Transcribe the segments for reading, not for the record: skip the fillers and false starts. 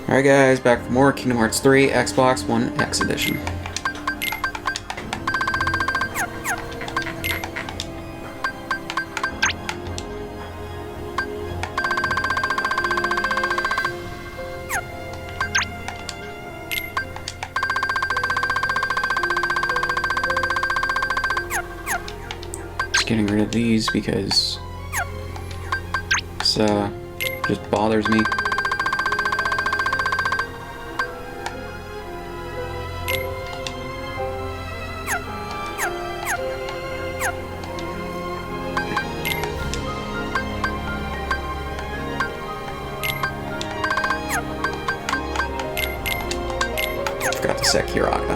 Alright guys, back for more Kingdom Hearts 3 Xbox One X Edition. Just getting rid of these because this just bothers me. Forgot to set Kiraka.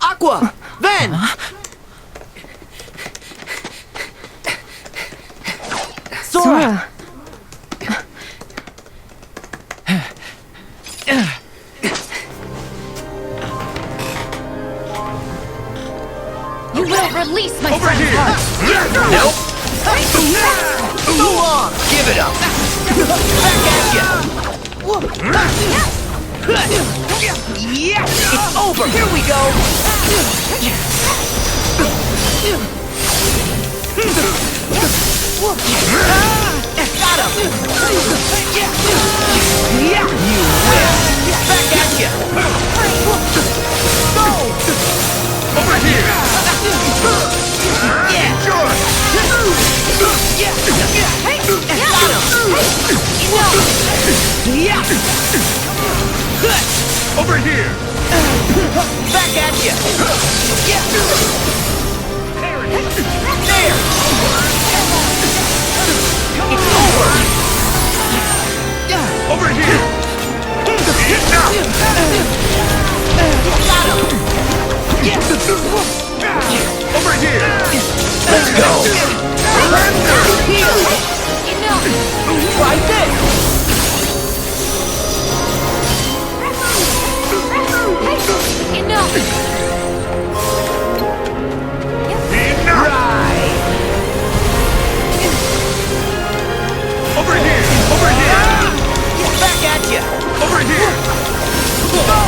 Aqua! Ven! Sora! You will release my Over friend's here! heart! Nope! So long! Give it up! Back at ya! Yeah! It's over! Here we go! Got him! Yeah! You win! Back at ya! Go! Over here! Yeah! Sure! Yeah! Got him! Yeah! Over here! Back at ya! Yeah! There! It's over! Over here! Got him! Yeah! Over here! Let's go! Here! Try this! Enough! Right! Over here! Over here! Back at ya! Over here! Go!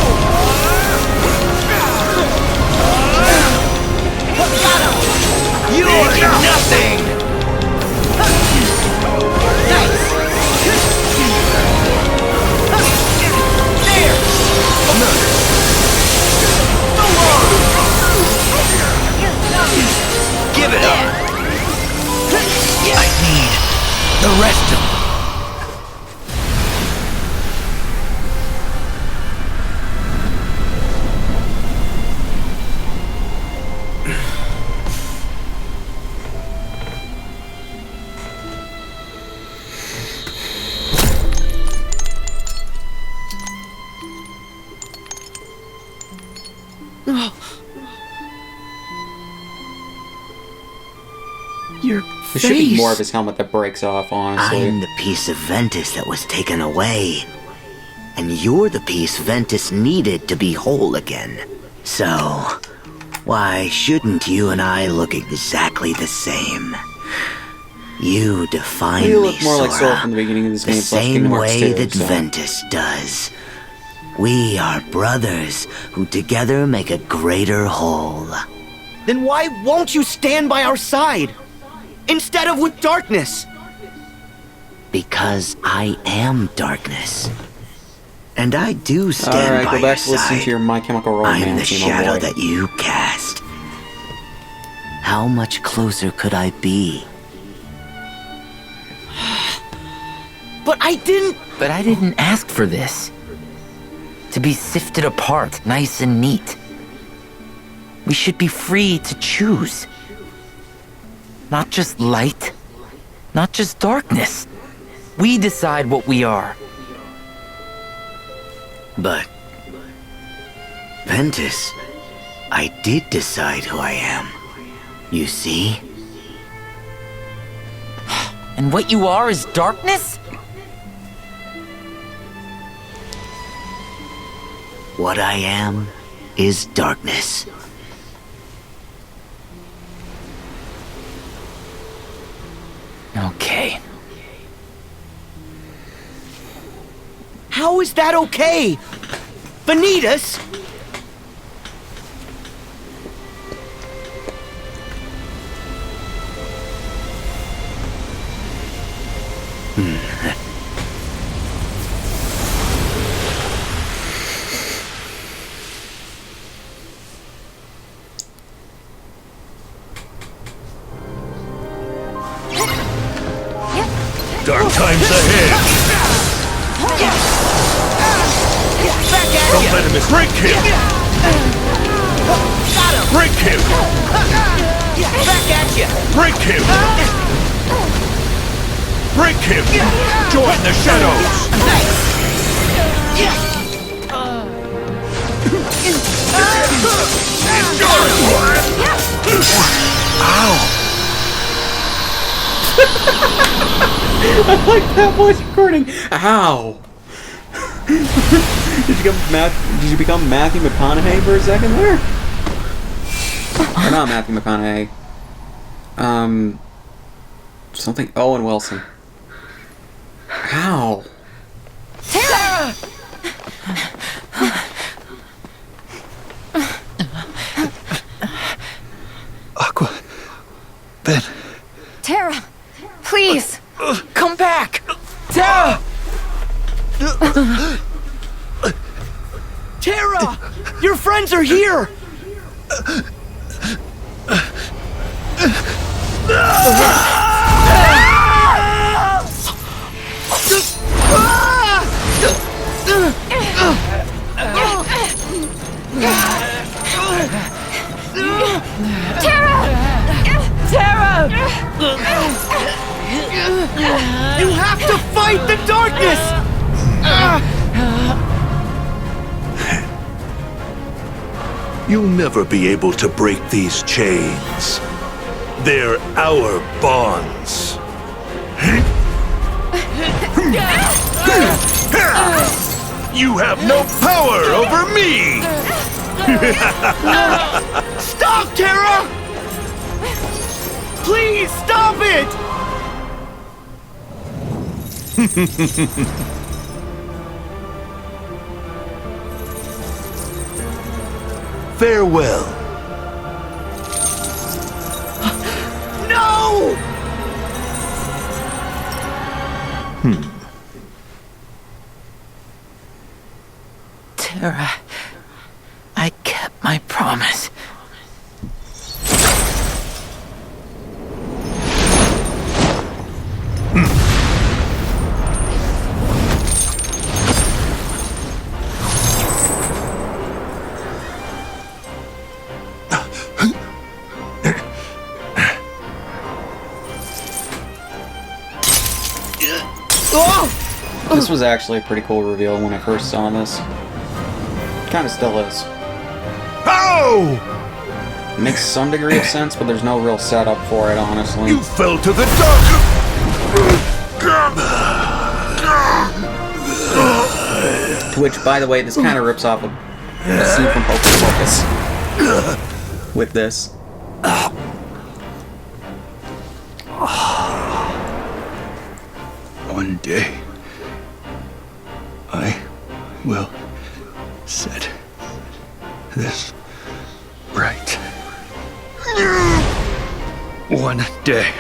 Got him! You're nothing! Nice! There! So long! Give it up! I need the rest of them. Your There should be more of his helmet that breaks off, honestly. I'm the piece of Ventus that was taken away. And you're the piece Ventus needed to be whole again. So, why shouldn't you and I look exactly the same? You define You me, look more like Sora from the beginning of this the game, plus same Kingdom Hearts way 2, that so. Ventus does. We are brothers who together make a greater whole. Then why won't you stand by our side? Instead of with darkness? Because I am darkness. And I do stand Alright, by go back your to listening side. to your My Chemical Romance I'm the theme, shadow boy. that you cast. How much closer could I be? But I didn't... But I didn't ask for this. To be sifted apart, nice and neat. We should be free to choose. Not just light, not just darkness. We decide what we are. But, Ventus, I did decide who I am. You see? And what you are is darkness? What I am is darkness. Okay. How is that okay? Vanitas? Dark times ahead. Don't let him escape. Break him. Break him. Back at you! Break him. Break him. Join the shadows. I like that voice recording. Ow! Did you become Matthew McConaughey for a second there? Or not Matthew McConaughey. Something. Owen Wilson. Ow! Tara! Aqua. Ben. Tara! Please! Come back! Tara! Tara! Your friends are here! Tara! You have to fight the darkness! You'll never be able to break these chains. They're our bonds. You have no power over me! Stop, Tara! Please, stop it! Farewell. No! Tara, I kept my promise. This was actually a pretty cool reveal when I first saw this. Kinda still is. Ow! Makes some degree of sense, but there's no real setup for it, honestly. You fell to the dark! Which, by the way, this kind of rips off a scene from Hocus Pocus. With this. One day, I will set this right. One day,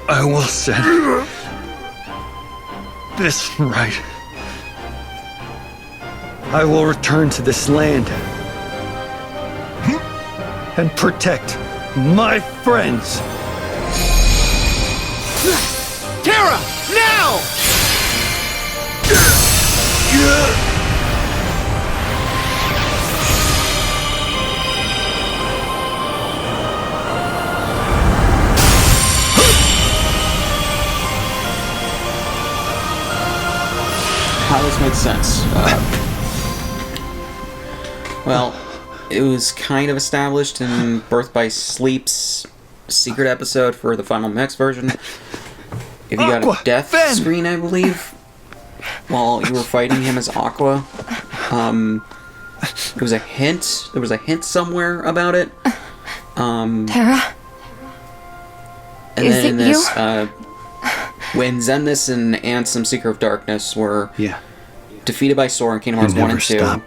I will set this right. I will return to this land and protect my friends. Tara, now! how this makes sense. Well, it was kind of established in Birth by Sleep's secret episode for the Final Mix version. If you got a death screen, I believe, while you were fighting him as Aqua, there was a hint. There was a hint somewhere about it. Terra? And Is then it in this, you? when Xemnas and Ansem, Seeker of Darkness, were Yeah. defeated by Sora in Kingdom Hearts 1 and 2, Stop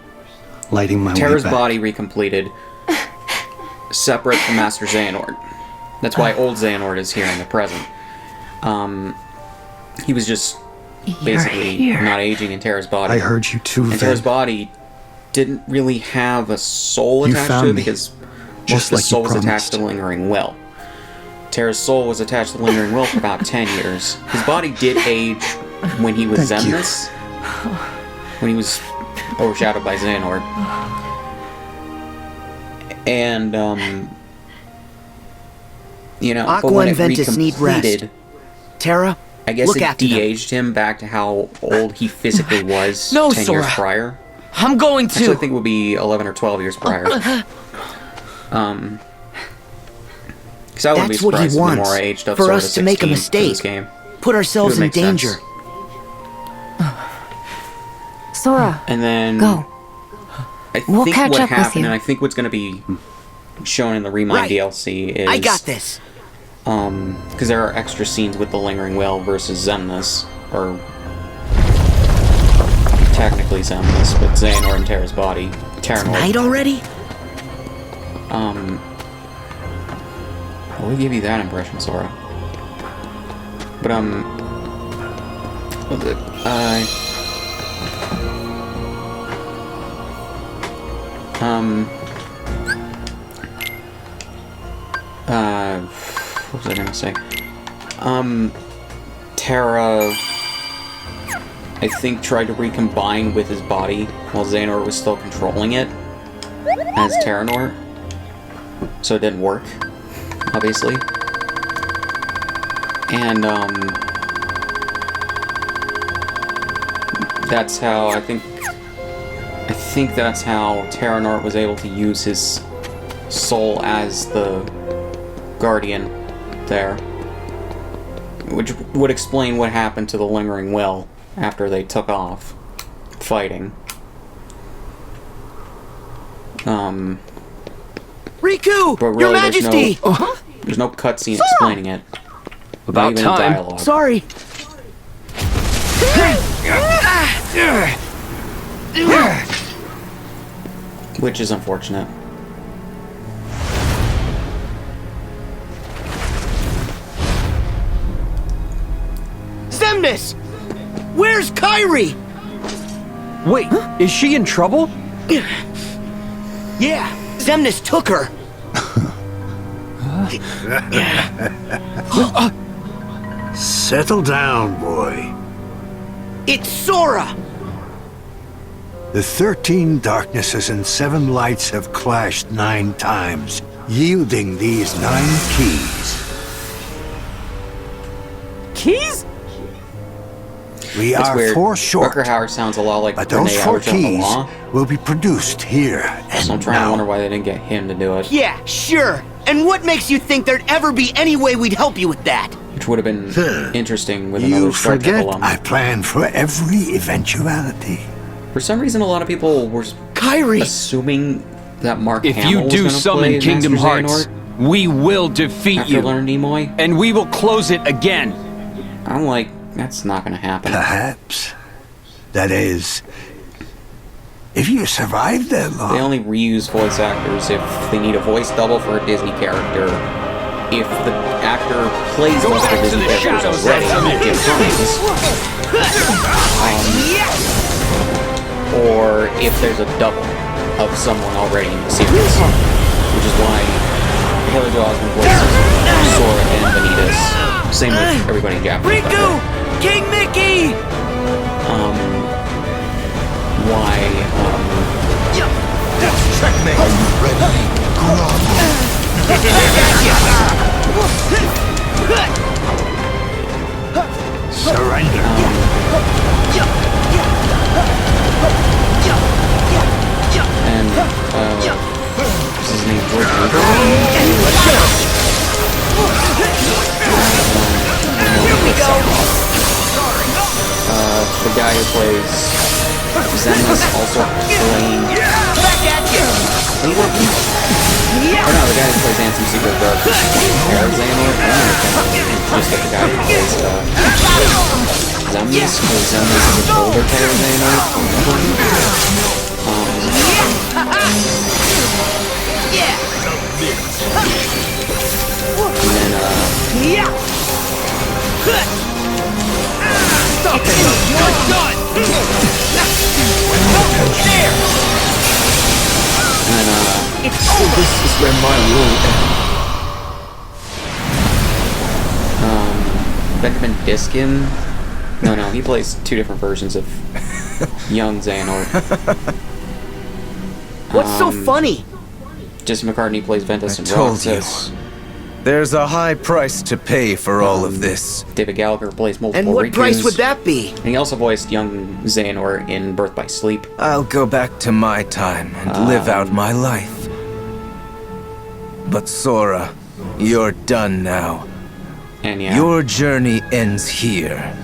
lighting my Terra's way back. body recompleted, separate from Master Xehanort. That's why old Xehanort is here in the present. He was just basically here. not aging in Terra's body. I heard you too, And Terra's Ven. body didn't really have a soul You attached found to it me, because just most of the like you soul was attached to the promised. Lingering Will. Terra's soul was attached to the Lingering Will for about 10 years. His body did age when he was Thank you. Xemnas, when he was overshadowed by Xehanort. And, you know, but Aqua when and it Ventus need rest. recompleted, Terra, I guess look it after them. de-aged him back to how old he physically was No, 10 years Sora. prior. I'm going Actually, I to. think it would be 11 or 12 years prior. Because I wouldn't be That's what he surprised if wants, Nomura aged up for Sora us to to make a 16 for this mistake. game. Put ourselves It would in make sense. danger. Sora, And then go. I We'll think catch what up with happened, you. and I think what's going to be shown in the Remind Right. DLC is I got this. because there are extra scenes with the Lingering Well versus Xemnas, or technically Xemnas, but Xehanort and Terra's body. Night already? I will give you that impression, Sora. But what was it? What was I gonna say? Terra, I think, tried to recombine with his body while Xehanort was still controlling it as Terranort. So it didn't work, obviously. And, that's how, I think that's how Terranort was able to use his soul as the guardian there. Which would explain what happened to the Lingering Will after they took off fighting. Riku! But Your really, Majesty! there's no cutscene explaining it. About Not even in time. dialogue. Sorry. Which is unfortunate. Xemnas! Where's Kairi? Wait, is she in trouble? Yeah, Xemnas took her. Settle down, boy. It's Sora! The 13 darknesses and 7 lights have clashed 9 times, yielding these 9 keys. Keys? We It's are weird. 4 short, Rucker Hauer sounds a lot like but Renee those 4 Auberjonois the keys Law. will be produced here and So I'm trying to now. wonder why they didn't get him to do it. Yeah, sure. And what makes you think there'd ever be any way we'd help you with that? Which would have been interesting with another You Star Trek forget alum. I plan for every eventuality. For some reason, a lot of people were Kairi! assuming that Mark If Hamill you was do gonna summon play Kingdom Master Hearts, Xehanort we will defeat after you. Leonard Nimoy. And we will close it again. I'm like, that's not gonna happen. Perhaps. That is, if you survive that They long. only reuse voice actors if they need a voice double for a Disney character. If the actor plays Go most of back the to Disney the characters shadows, already, Anthony. give times. Or if there's a double of someone already in the series. Which is why Haley Joel Osment voices Sora and Vanitas. Same with everybody in Japanese. by the way. Riku! King Mickey! Why, Checkmate. Are you ready? Surrender. And, what's his name? George the guy who plays Zen is also playing... Oh no, the guy who plays Ansem Secret Dark is Xehanort. Just get the guy who plays Zemnis, because Zemnis is an older player of Xehanort. And then, Stop it! You're done! There! and It's over! This is where my rule ends. Benjamin Diskin. No, he plays two different versions of young Xehanort. What's so funny? Jesse McCartney plays Ventus and told you. Roxas. There's a high price to pay for all of this. David Gallagher plays multiple And what Rikens. price would that be? And he also voiced young Xehanort in Birth by Sleep. I'll go back to my time and live out my life. But Sora, you're done now. And yeah. Your journey ends here.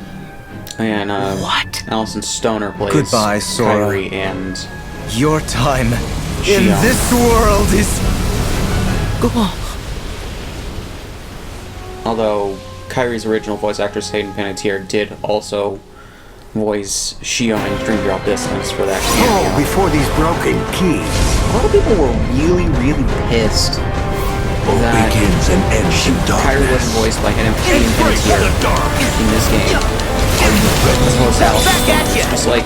And What? Allison Stoner plays Goodbye, Sora. Kyrie and Your time in Shion. this world is... Go on. although Kyrie's original voice actress Hayden Panettiere did also voice Shion in Dream Drop Distance for that Oh, cameo. before these broken keys. A lot of people were really pissed What that begins and ends in Kyrie darkness. wasn't voiced by Hayden Panettiere in this game. As opposed to Allison Stoner. It's just like,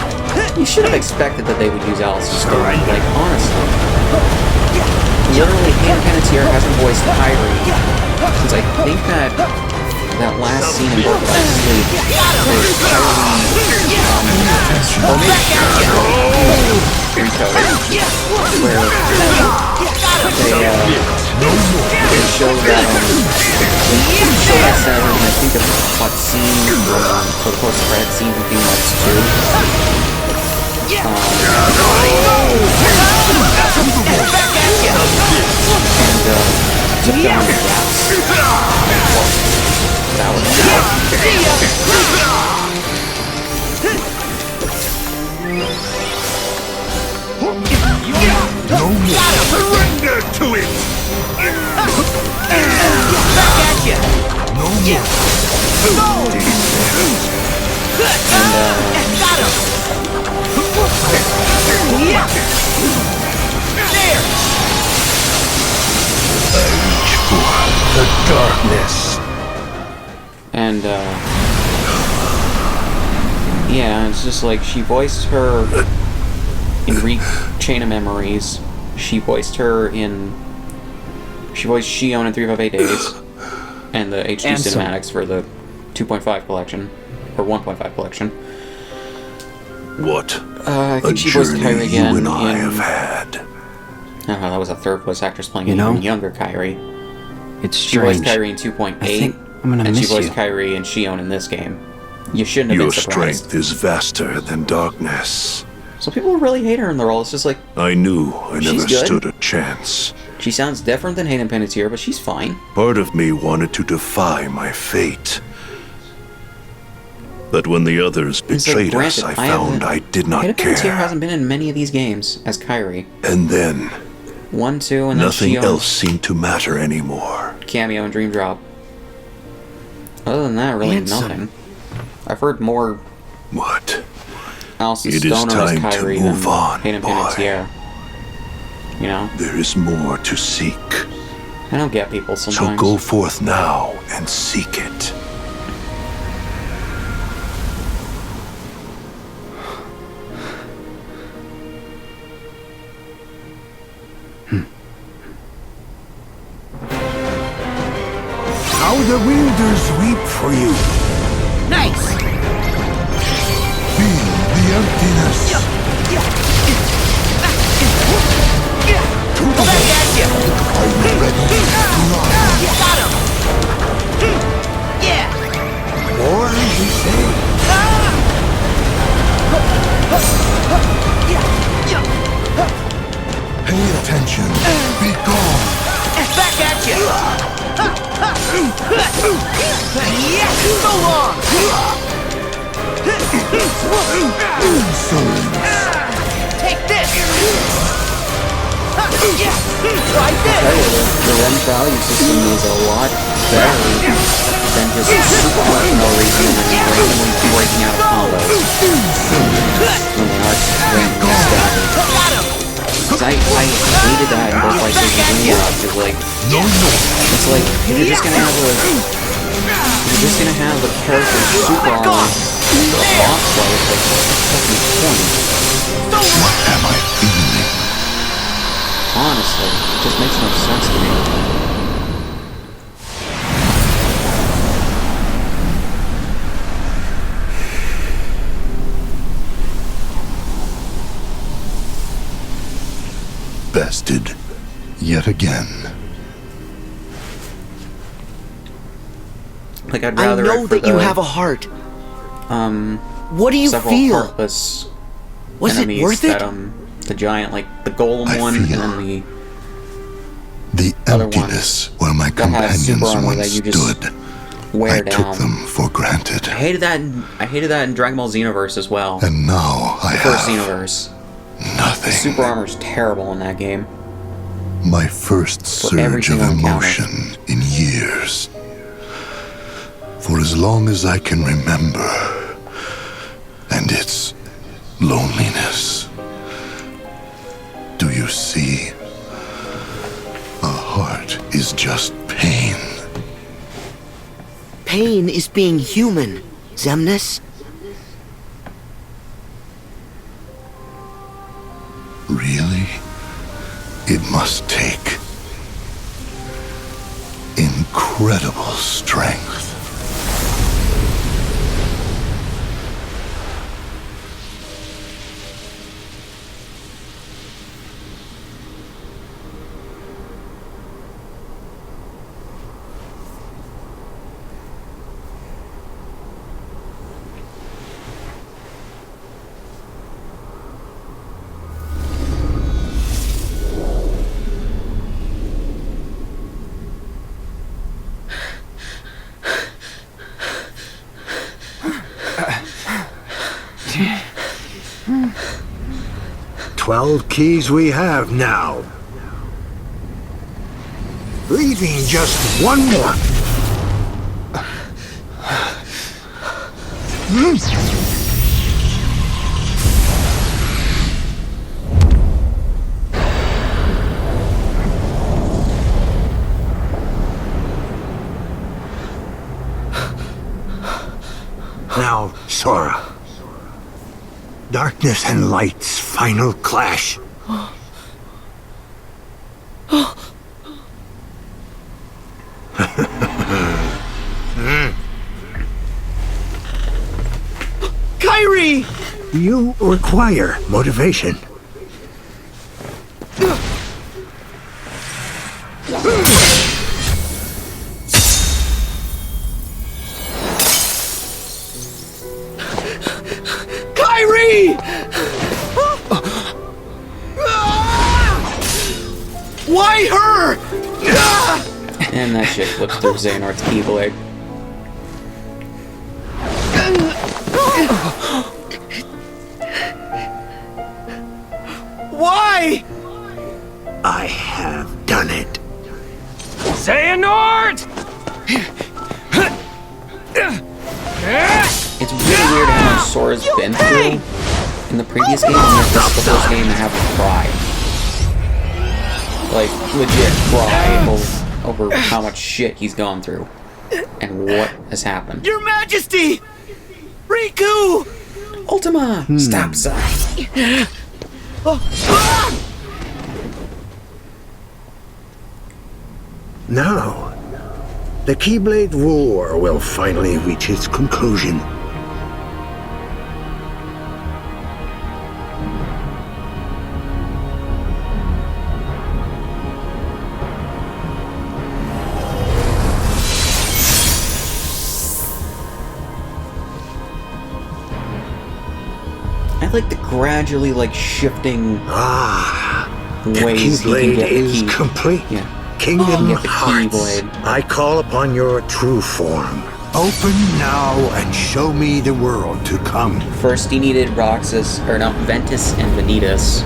you should have expected that they would use Allison Stoner. Like, honestly. Literally, Hayden Panettiere hasn't voiced Kyrie since I think that last scene in Birth by Sleep where Kyrie where they show that Saturn, and I think of the cutscene for the post-credit scene from Kingdom Hearts 2. Took down the gaps. That was No more. Surrender to it! No the darkness. And, yeah, it's just like, she voiced her in Chain of Memories. She voiced Shion in 358 Days, and the HD And cinematics for the 2.5 collection, or 1.5 collection. What I a think she voiced journey Kyrie again you and I in... have had. that was a third voice actress playing You an know, even younger Kyrie. It's She voiced strange. Kyrie in 2.8, I think I'm gonna and she miss voiced you. Kyrie and Shion in this game. You shouldn't have Your been surprised. strength is vaster than darkness. So people really hate her in the role. It's just like, I knew I She's never good. stood a chance. she sounds different than Hayden Panettiere, but she's fine. Part of me wanted to defy my fate. But when the others It's like, betrayed us, granted, I found I did not Hayden Panettiere care. hasn't been in many of these games as Kyrie. And then, 1, 2, and then nothing Shion else seemed to matter anymore. cameo and Dream Drop. Other than that, really Handsome. nothing. I've heard more What? Allison It is Stoner as time to Kyrie than move on, Hayden boy. Panettiere. You know? There is more to seek. I don't get people So sometimes. go forth now and seek it. How the wielders weep for you. Nice! Feel the emptiness. Back at you! Are you ready to run? Got him! Yeah! More, you say? Ah! So long! Take this! Try this! The range value system is a lot better than just super art for no reason and then randomly breaking out of combos. When the art's randomly stacking. Because I hated that in both like Sega and Dream Rock, because like, it's like, if you're just gonna have a character super armor for a boss fight, like, what's the fucking point? What am I feeling? Honestly, it just makes no sense to me. Bested yet again. Like, I'd I rather know it for that you the, have a heart. um, What do you several feel? heartless Was it enemies worth it? that, the giant, like, the golem I one, and feel then the other emptiness where my that has super companions armor once that you just stood. wear I down. took them for granted. I hated that in Dragon Ball Xenoverse as well. And now I First have Xenoverse. nothing. Super armor's terrible in that game. My first every surge of single encounter. emotion in years. For as long as I can remember. And it's loneliness. Do you see? A heart is just pain. Pain is being human, Xemnas. Really? It must take incredible strength. "12 keys we have now. Leaving just one more. Now, Sora. Darkness and light's final clash. Kyrie! You require motivation. Kyrie! Why her? And that shit flips through Xehanort's Keyblade. Why? I have done it. Xehanort! It's really weird how much Sora's been through in the previous game, and this is the first game to have him cry. Like, legit cry over how much shit he's gone through. And what has happened. Your Majesty! Riku! Ultima! Stop sign! Now, the Keyblade War will finally reach its conclusion. I like the gradually, like, shifting The ways he can Keyblade get the is key. complete. Yeah. Kingdom Get the Hearts, Keyblade. I call upon your true form. Open now and show me the world to come. First, he needed Ventus and Vanitas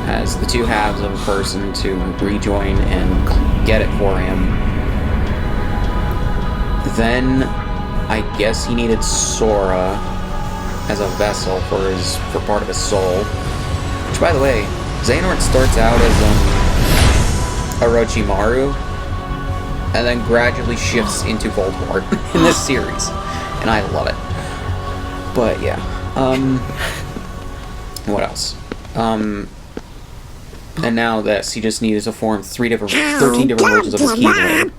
as the two halves of a person to rejoin and get it for him. Then, I guess he needed Sora as a vessel for part of his soul. Which, by the way, Xehanort starts out as Orochimaru, and then gradually shifts into Voldemort in this series, and I love it. But yeah, what else? And now this, he just needs to form 13 different versions of his Keyblade.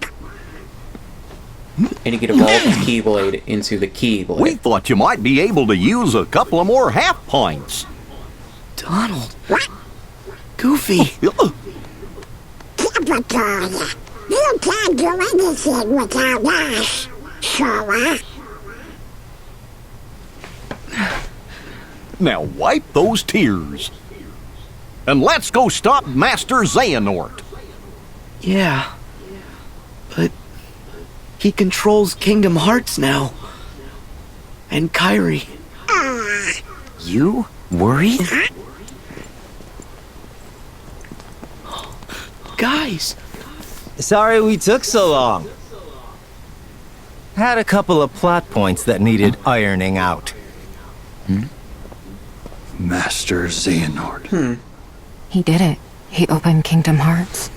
And he could evolve his Keyblade into the Keyblade. We thought you might be able to use a couple of more half pints. Donald. Goofy. You can't do anything without us, Sora. Now wipe those tears. And let's go stop Master Xehanort. Yeah. But he controls Kingdom Hearts now. And Kairi. You worried? Guys. Sorry we took so long. Had a couple of plot points that needed ironing out. Master Xehanort. He did it. He opened Kingdom Hearts.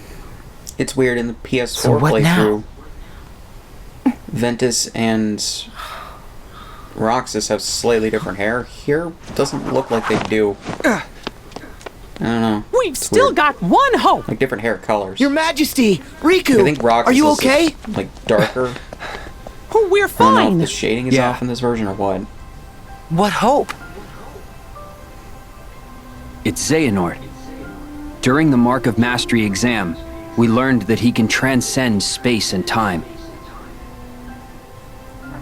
It's weird in the PS4 So what playthrough. now? Ventus and Roxas have slightly different hair. Here, it doesn't look like they do. I don't know. We've still got one hope. Like different hair colors. Your Majesty, Riku. I think Roxas are you is, okay? like darker. We're I don't know if fine. the shading is off in this version or what. What hope? It's Xehanort. During the Mark of Mastery exam, we learned that he can transcend space and time.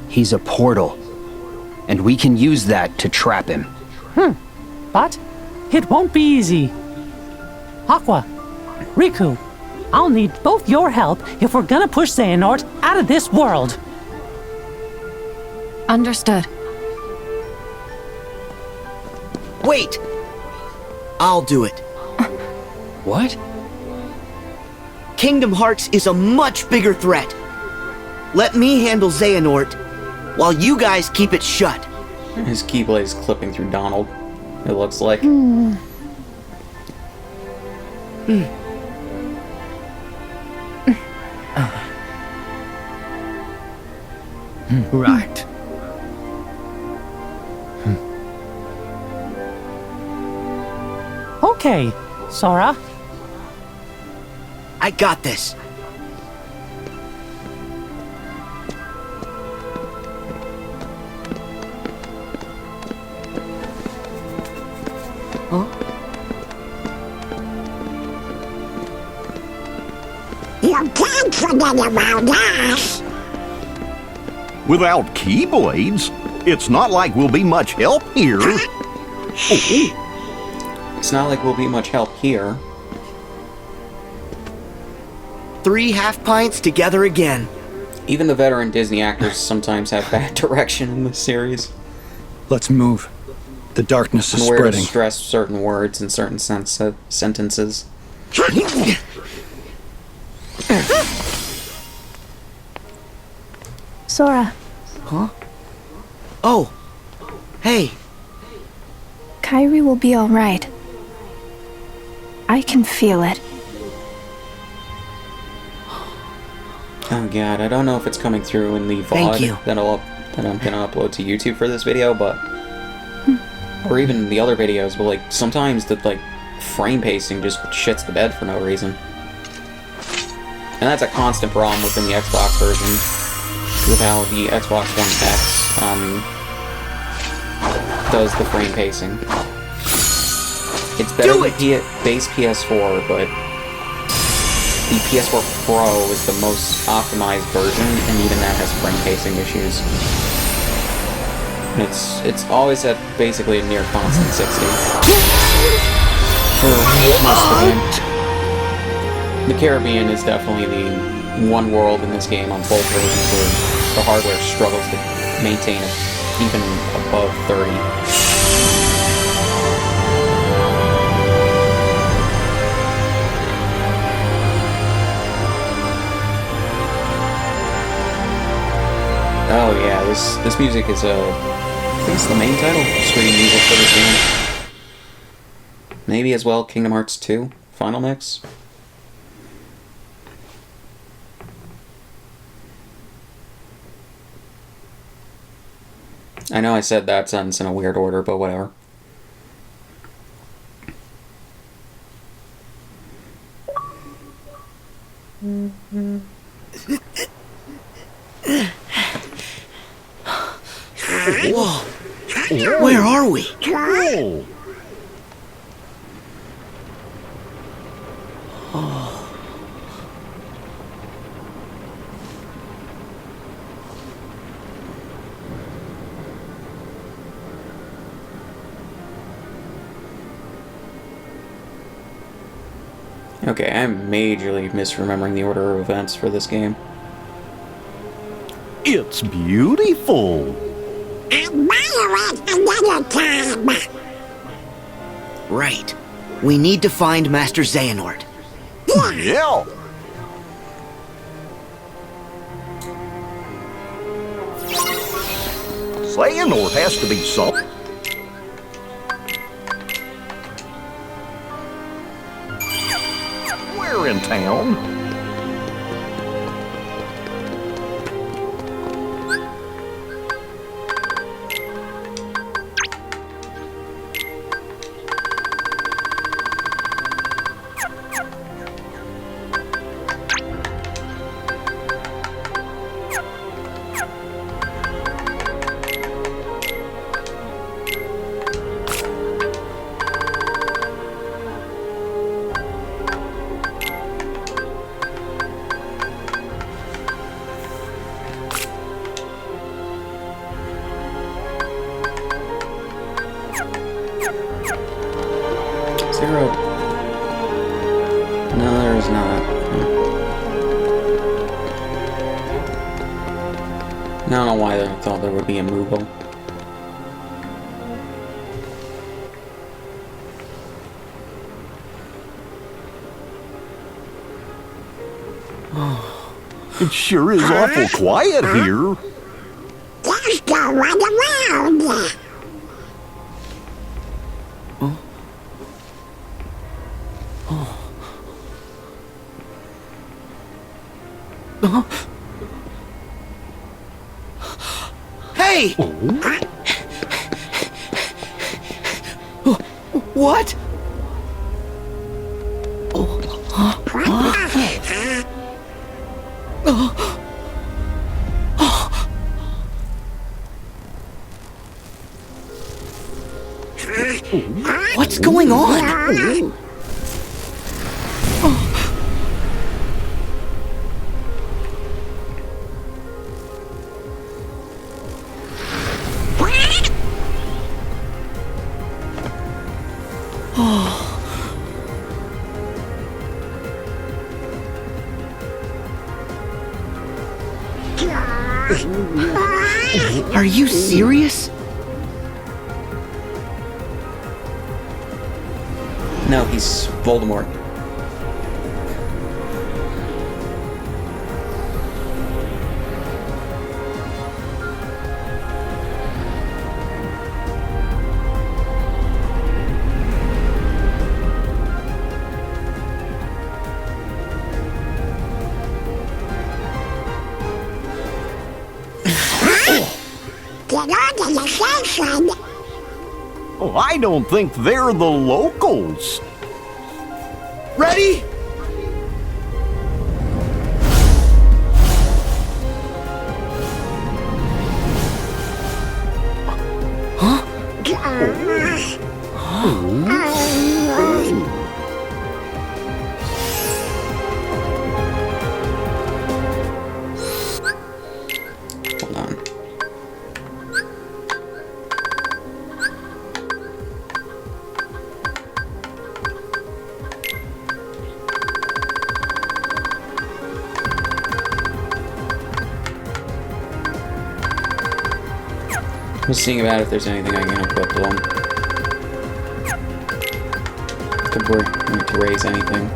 He's a portal, and we can use that to trap him. But it won't be easy. Aqua, Riku, I'll need both your help if we're gonna push Xehanort out of this world. Understood. Wait. I'll do it. What? Kingdom Hearts is a much bigger threat. Let me handle Xehanort, while you guys keep it shut. His Keyblade is clipping through Donald, it looks like. Right. Okay, Sora. I got this. You can't forget about us. Without Keyblades, it's not like we'll be much help here. It's not like we'll be much help here. 3 half pints together again. Even the veteran Disney actors sometimes have bad direction in this series. Let's move. The darkness is And where to spreading. stress certain words in certain sentences. Sora, Huh? Oh. Hey. Kairi will be alright. I can feel it. Oh god, I don't know if it's coming through in the Thank you. VOD that I'm gonna upload to YouTube for this video, but or even the other videos, but like sometimes the like frame pacing just shits the bed for no reason. And that's a constant problem within the Xbox version, with how the Xbox One X does the frame pacing. It's better than base PS4, but the PS4 Pro is the most optimized version, and even that has frame pacing issues. And it's always at basically a near constant 60. For most of the game. The Caribbean is definitely the one world in this game on both versions the hardware struggles to maintain it even above 30. Oh yeah, this music is I think it's the main title screen music for this game. Maybe as well Kingdom Hearts 2 Final Mix. I know I said that sentence in a weird order, but whatever. Whoa! Where are we? Oh. Okay, I'm majorly misremembering the order of events for this game. It's beautiful. Admire it another time. Right. We need to find Master Xehanort. Yeah. Xehanort has to be something. Where in town? Zero. No, there's not. I don't know why I thought there would be a Moogle. It sure is awful quiet here. Just go run around. Hey! What? What's going on? Are you serious? No, he's Voldemort. Get on to the station. Oh, I don't think they're the locals. Ready? Hold on. Just seeing about if there's anything I can equip to them. To raise anything.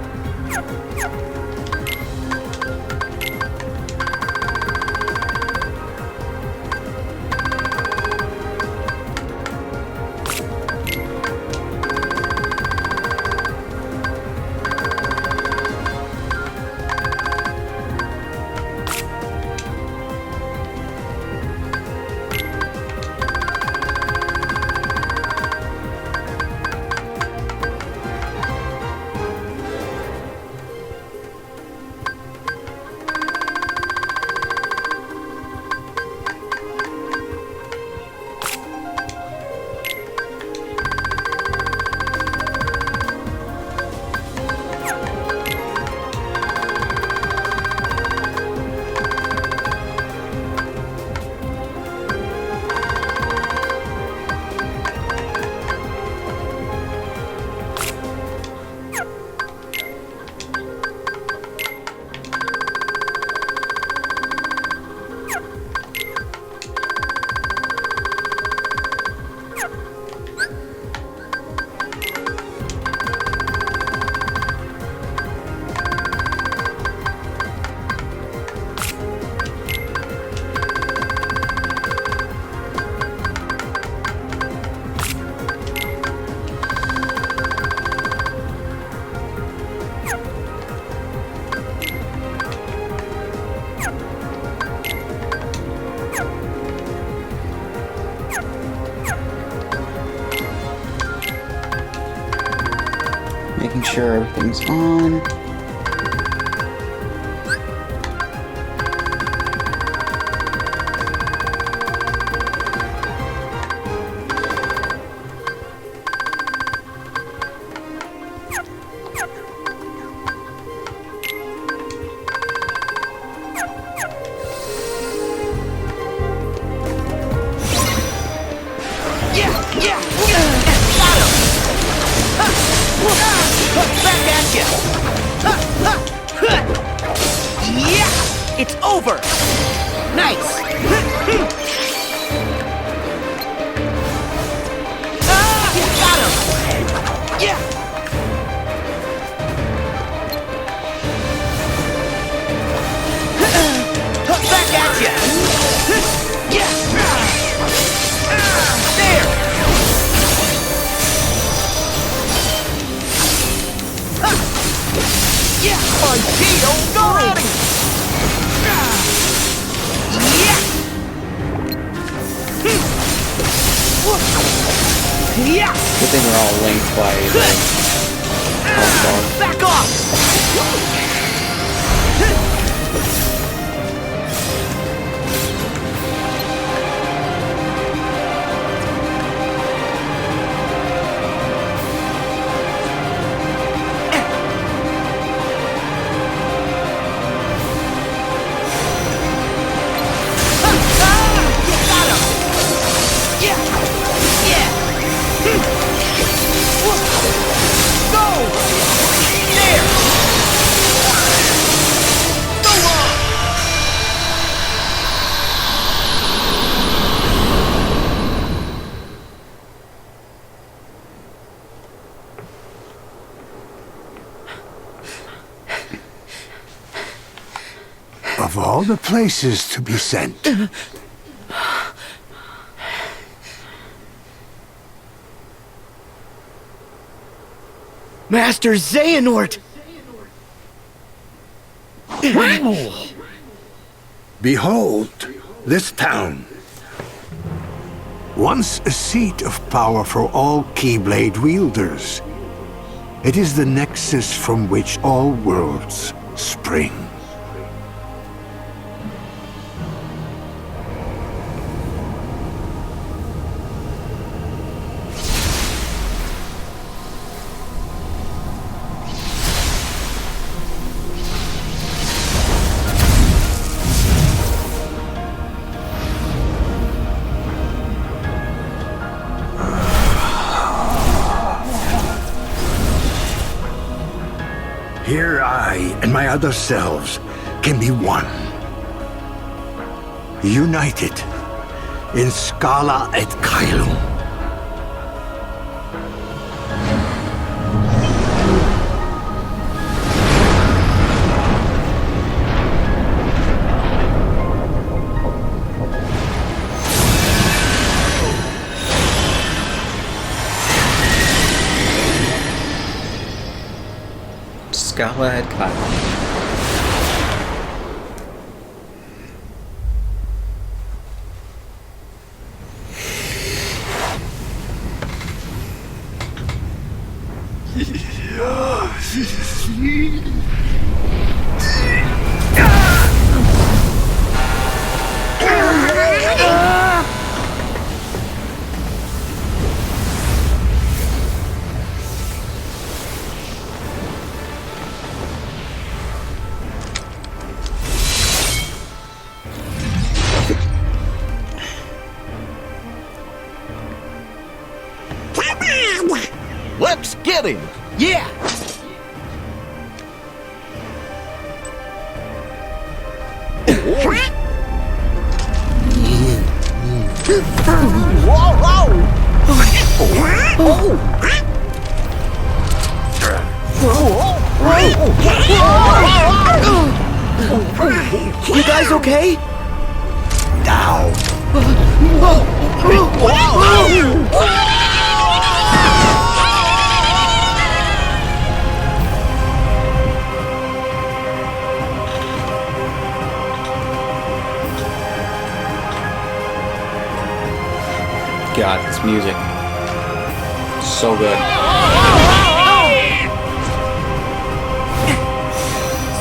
Making sure everything's on. Back at you! Yeah! It's over! Nice! Got him! Yeah! Back at you! Yeah! There! Yeah! Potato, go at it! Yeah! Yeah! Good thing we're all linked by the health bar. Back off! Of all the places to be sent, Master Xehanort! behold this town. Once a seat of power for all Keyblade wielders, it is the nexus from which all worlds spring. Here I and my other selves can be one. United in Scala et Caelum. Scala et Kyle. Let's get him! Yeah! You guys okay? Down. God, this music. So good.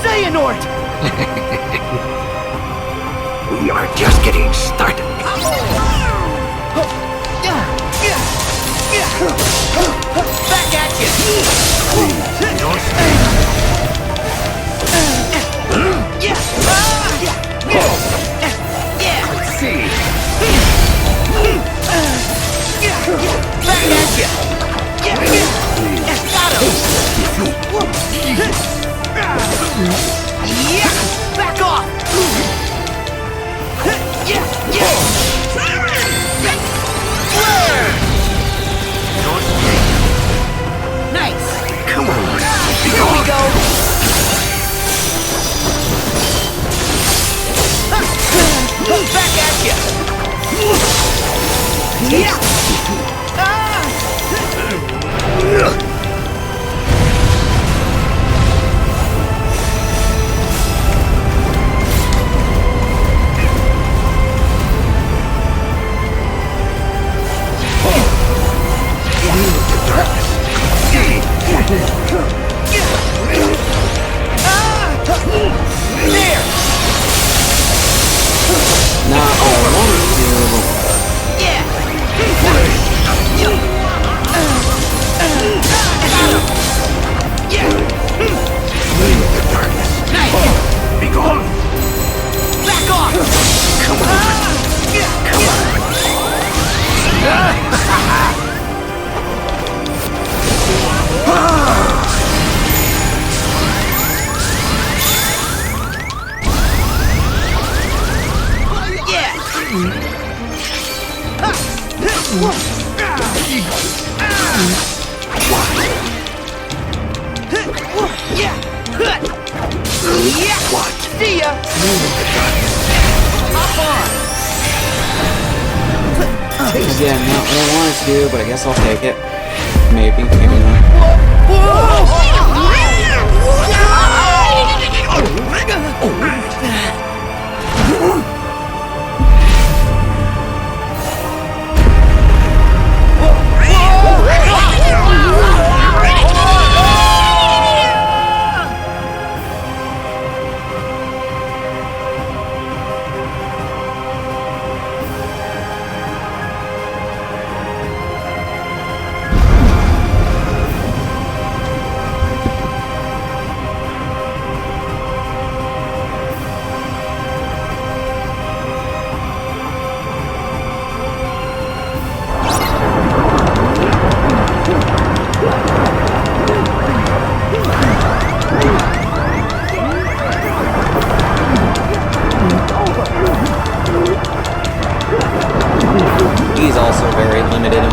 Xehanort! We are just getting started. Back at you! Please, don't stay. Let's see. Back at you! Got him! Back off! Nice! Come on. Here we go! Back at you! There! Not what I wanted to do. Yeah! Leave the darkness. Nice! Be gone. Back off! Come on. Come on. What? See ya! Again, not what I wanted to do, but I guess I'll take it. Maybe, maybe not.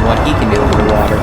what he can do underwater.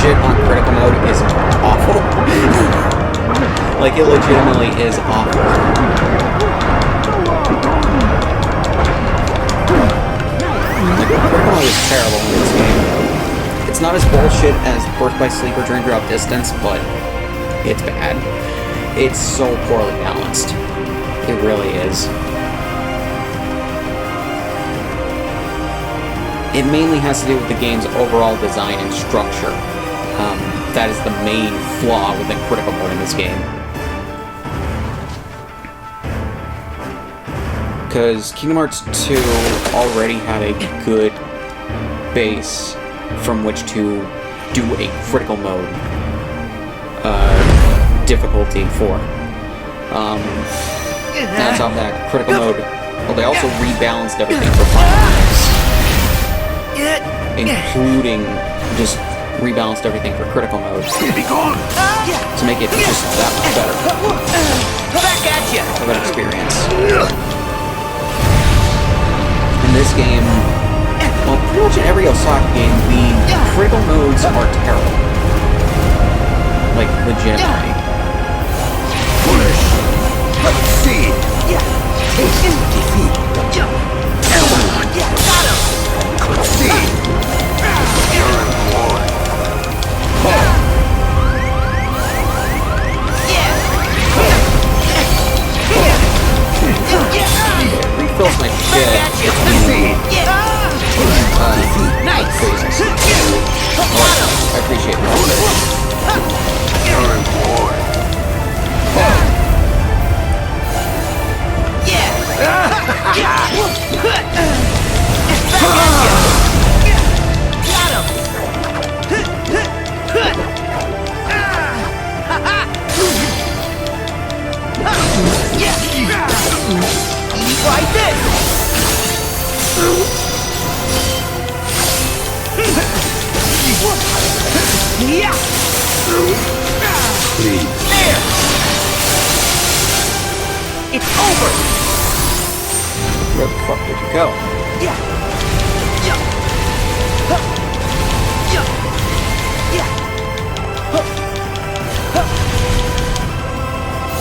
Shit on critical mode is awful. Like, it legitimately is awful. Like, critical mode is terrible in this game. It's not as bullshit as Birth by Sleep or Dream Drop Distance, but it's bad. It's so poorly balanced. It really is. It mainly has to do with the game's overall design and structure. That is the main flaw within critical mode in this game. Because Kingdom Hearts 2 already had a good base from which to do a critical mode difficulty for. Now top of that, critical mode, well, they also rebalanced everything for Final Mix, including just rebalanced everything for critical mode to make it just that much better. Back at you. A better experience. In this game, well, pretty much in every Osaka game, the critical modes are terrible. Like, legitimately. Let's see. Defeat. Got him. Let's see. Refills my shit. Nice. I appreciate that. Like this. Yeah. Please. There. It's over. Where the fuck did you go? Yeah.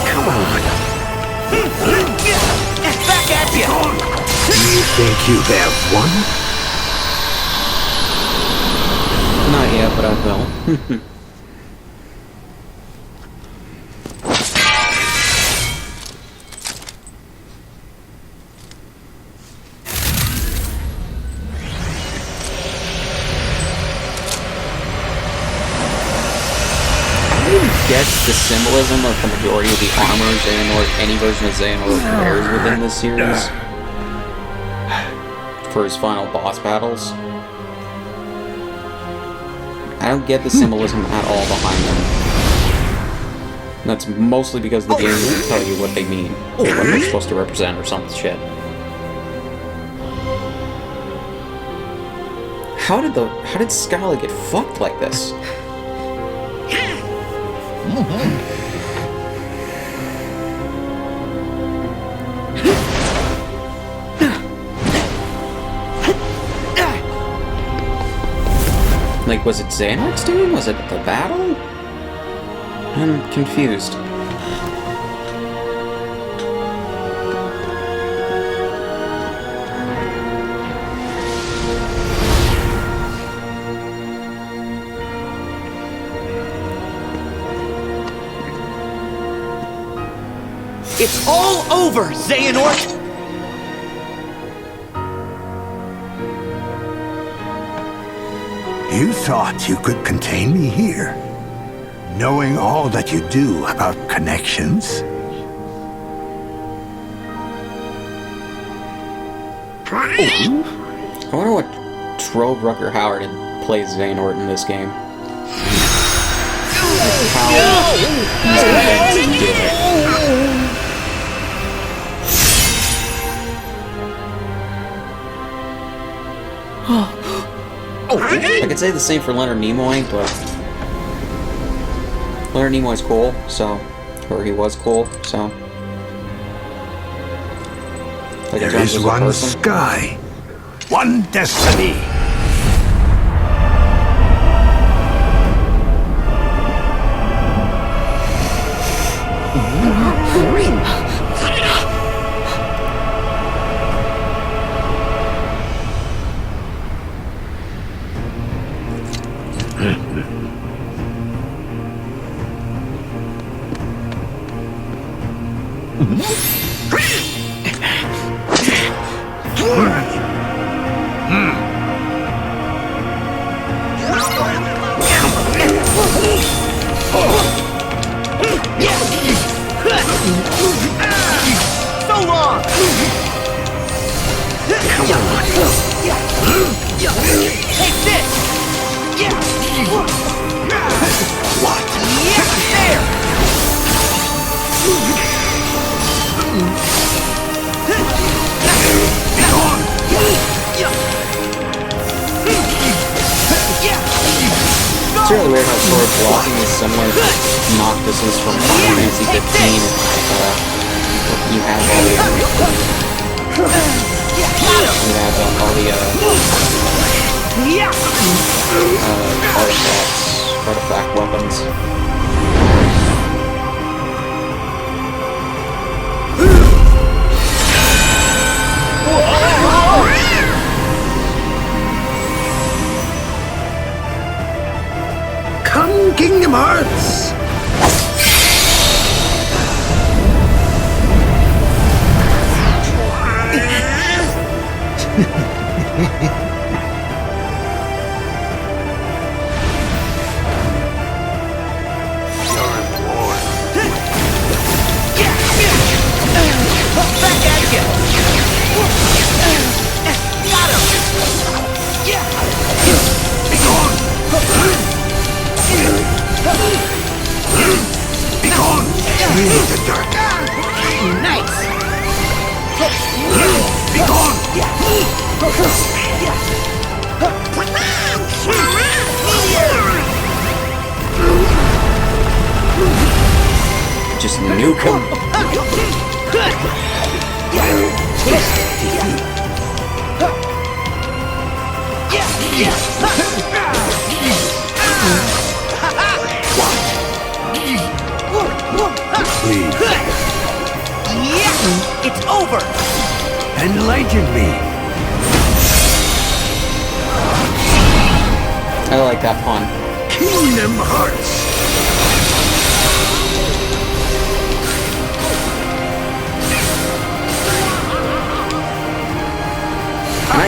Come on. Back at you. You think you have won? Not yet, but I will. Gets the symbolism of the majority of the armor Xehanort, any version of Xehanort wears within this series for his final boss battles. I don't get the symbolism at all behind them. And that's mostly because the game doesn't tell you what they mean, or what they're supposed to represent, or some shit. How did Scarlet get fucked like this? Like, was it Xehanort's doing? Was it the battle? I'm confused. It's all over, Xehanort! You thought you could contain me here, knowing all that you do about connections? I wonder what drove Rutger Hauer to play Xehanort in this game. How he's convinced to do it. I could say the same for Leonard Nimoy, but Leonard Nimoy's cool, so, or he was cool, so. Like There is one sky, one destiny. So long! Take this! What? There! It's really weird how sword blocking is similar to Noctis's from Final Fantasy 15. You have all the artifact weapons. Come, Kingdom Hearts! Back at you! Got him! Be gone! Be gone! Feel the dark. Nice! Be gone! Just nuke him. Please, It's over! enlighten me. I like that pun. Kingdom Hearts. I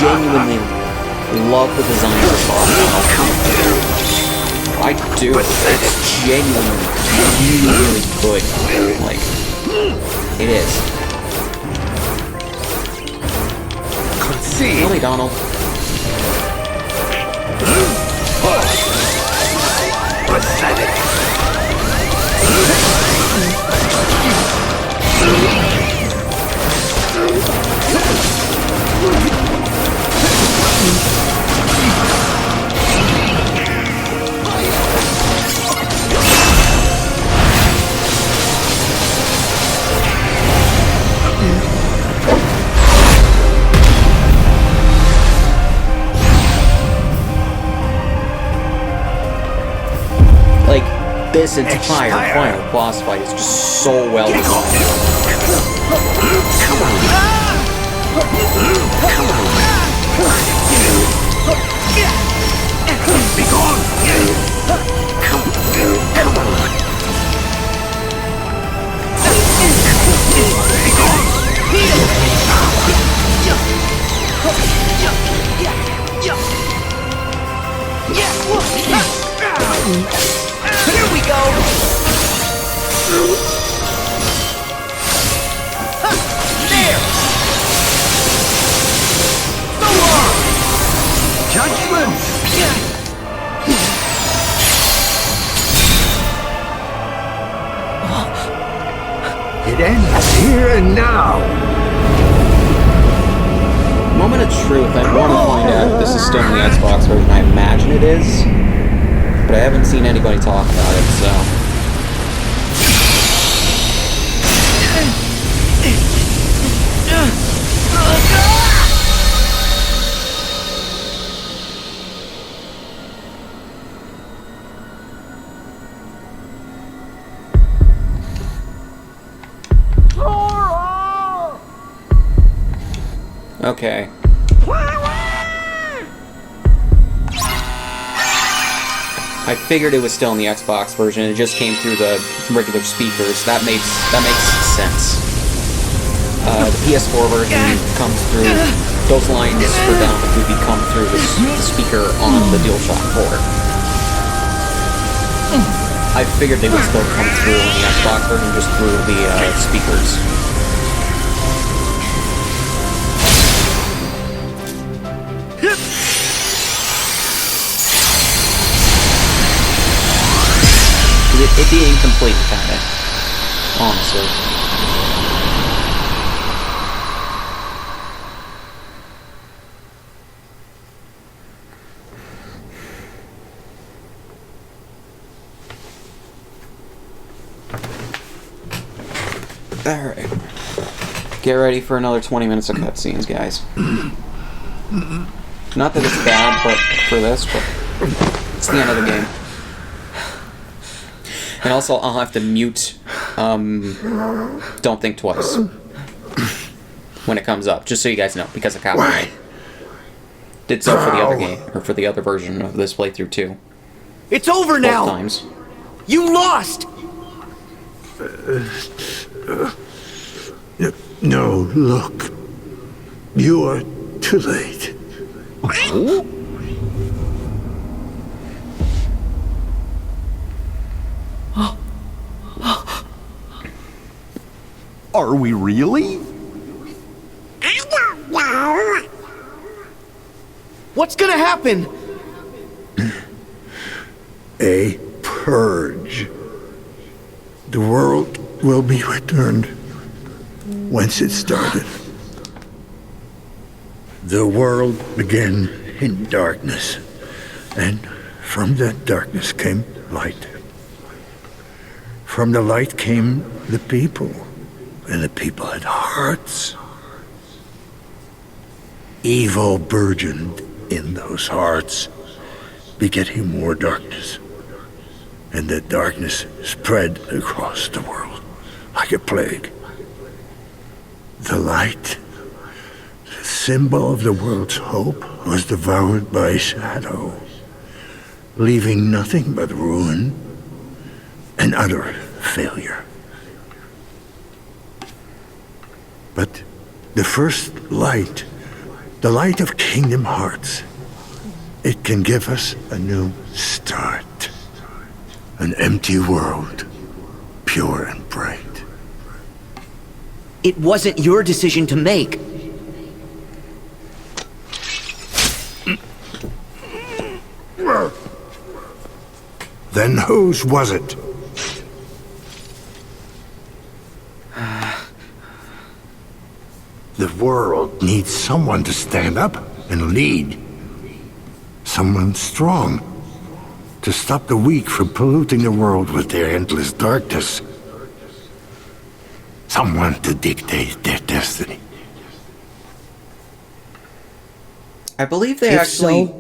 genuinely love the design of the boss now. I do. It's genuinely really, really good. Like, it is. Really, Donald? Pathetic. Like, this entire final boss fight is just so well designed. Be gone! Here we go! Ha! There! So long! Judgment! It ends here and now. Moment of truth, I want to find out if this is still in the Xbox version. I imagine it is, but I haven't seen anybody talk about it, so... Okay. I figured it was still in the Xbox version. It just came through the regular speakers. That makes sense. The PS4 version comes through. Those lines for Down the Movie come through the speaker on the DualShock 4. I figured they would still come through in the Xbox version, just through the speakers. It'd be incomplete, kinda. Honestly. Alright. Get ready for another 20 minutes of cutscenes, guys. Not that it's bad, but for this, but it's the end of the game. And also, I'll have to mute, Don't Think Twice when it comes up, just so you guys know, because of copyright. Did so for the other game, or for the other version of this playthrough, too. It's over now! Both times. You lost! No, look. You are too late. Are we really? I don't know. What's gonna happen? A purge. The world will be returned whence it started. The world began in darkness, and from that darkness came light. From the light came the people, and the people had hearts. Evil burgeoned in those hearts, begetting more darkness. And that darkness spread across the world like a plague. The light, the symbol of the world's hope, was devoured by shadow, leaving nothing but ruin and utter failure. But the first light, the light of Kingdom Hearts, it can give us a new start. An empty world, pure and bright. It wasn't your decision to make. Then whose was it? The world needs someone to stand up and lead. Someone strong to stop the weak from polluting the world with their endless darkness. Someone to dictate their destiny. I believe they actually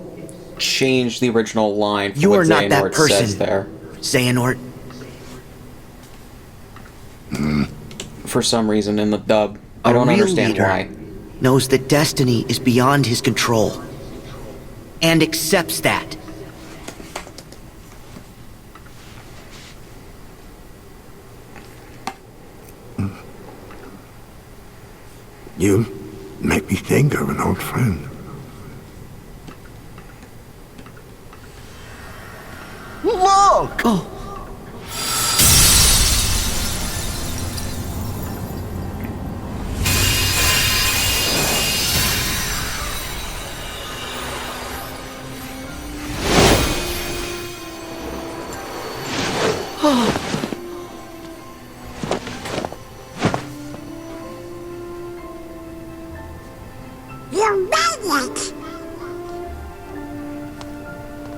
changed the original line for You what are not that Xehanort person, says there. Xehanort. For some reason in the dub. I don't understand why. Knows that destiny is beyond his control. And accepts that. You make me think of an old friend. Look! You made it!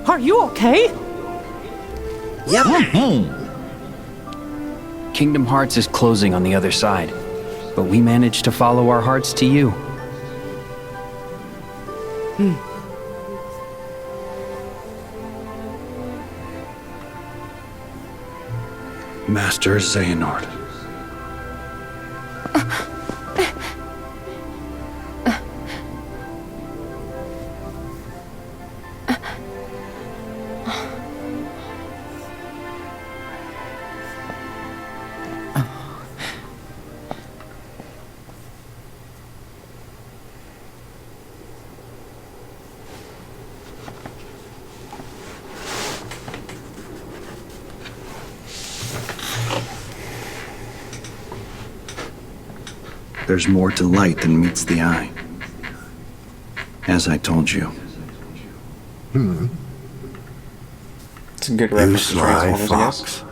Are you okay? Yep. Kingdom Hearts is closing on the other side, but we managed to follow our hearts to you. Master Xehanort. There's more to light than meets the eye. As I told you. It's a good You reference to sly Transformers, I guess. fox.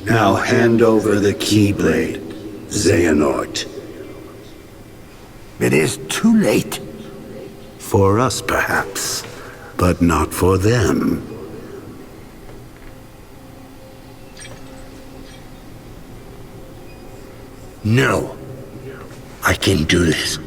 Now hand over the Keyblade, Xehanort. It is too late. For us, perhaps, but not for them. No. I can do this.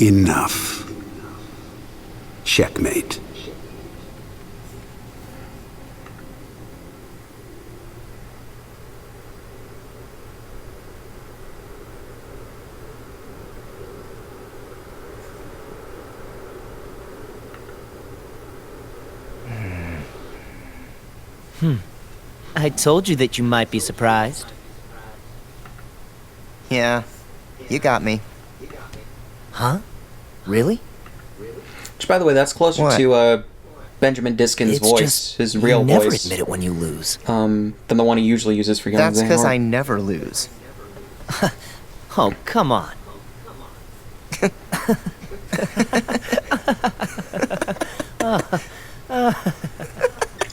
Enough. Checkmate. I told you that you might be surprised. Yeah, you got me. Huh? Really? Which, by the way, that's closer What? to Benjamin Diskin's It's voice, just his real you never voice, admit it when you lose. than the one he usually uses for young That's because Xehanort. I never lose. Oh, come on.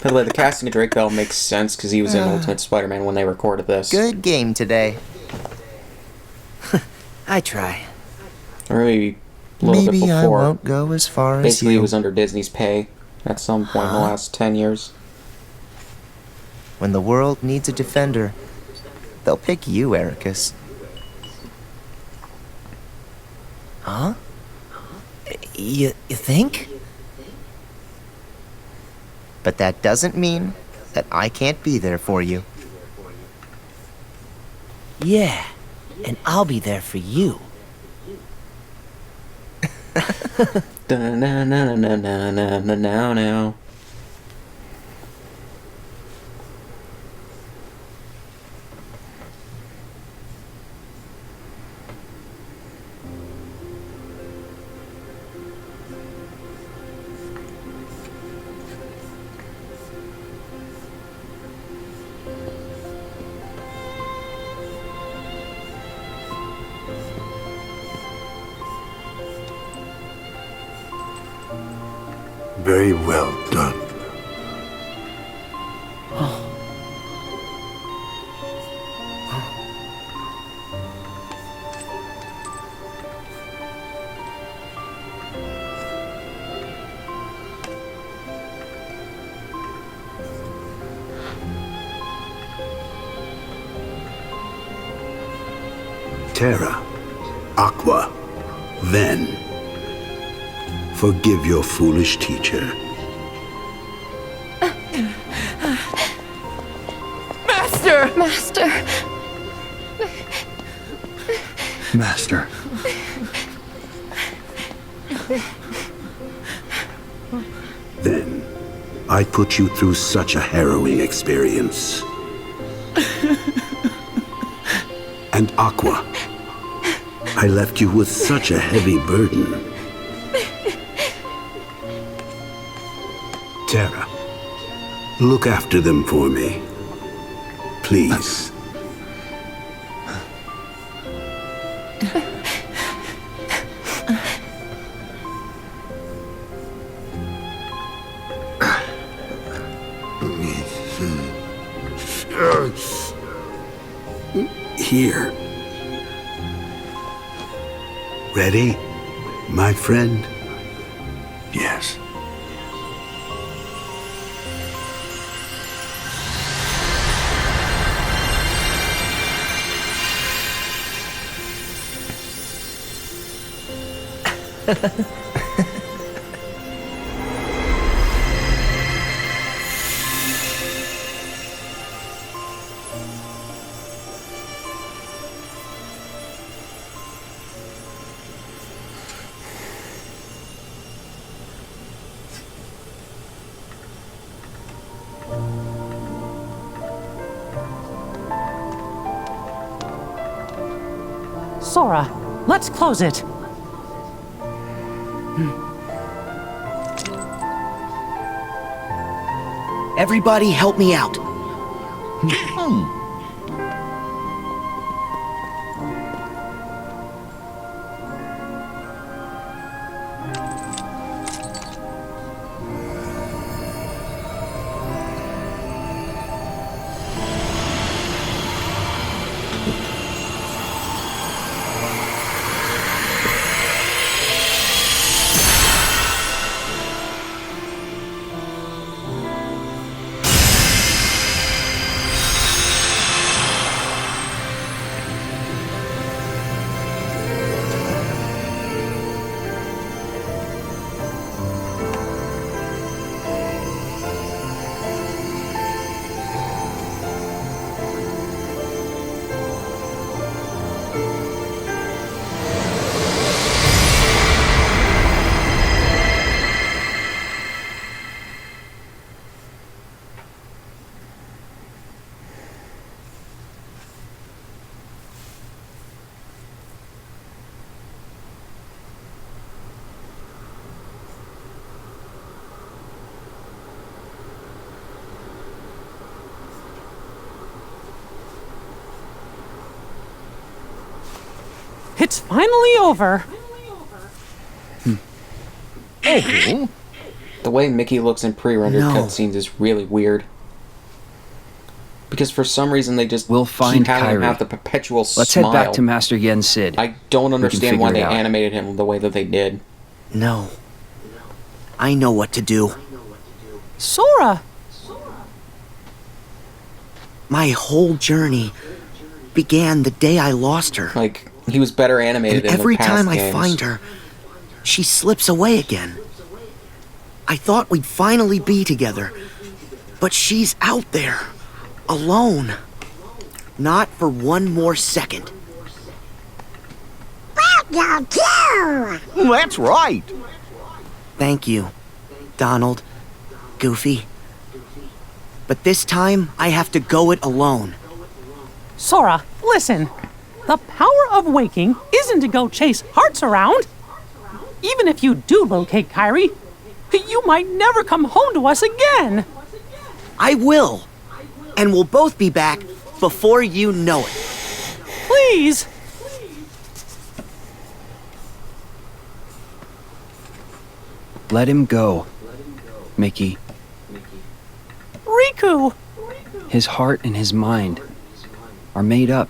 By the way, the casting of Drake Bell makes sense because he was in Ultimate Spider-Man when they recorded this. Good game today. I try. Or maybe a little bit Maybe I before. won't go as far as Basically, you. it was under Disney's pay at some point in the last 10 years. When the world needs a defender, they'll pick you, Ericus. Huh? You think? But that doesn't mean that I can't be there for you. Yeah. And I'll be there for you. Now. Very well done. Terra, Aqua, then forgive your foolish teacher. Master! Master! Master. Then I put you through such a harrowing experience. And Aqua, I left you with such a heavy burden. Terra, look after them for me. Please. Here. Ready, my friend? Yes. Sora, let's close it. Everybody help me out. It's finally over. The way Mickey looks in pre-rendered cutscenes is really weird. Because for some reason they just We'll find keep having him Kairi. have the perpetual Let's smile. head back to Master Yen Sid. I don't understand why figure they it out. animated him the way that they did. No. I know what to do. Sora! My whole journey began the day I lost her. Like, he was better animated And in every the past time I games. find her, she slips away again. I thought we'd finally be together, but she's out there, alone. Not for one more second. Welcome to! That's right. Thank you, Donald, Goofy. But this time, I have to go it alone. Sora, listen. The power of waking isn't to go chase hearts around. Even if you do locate Kairi, you might never come home to us again. I will. And we'll both be back before you know it. Please. Let him go, Mickey. Riku! His heart and his mind are made up.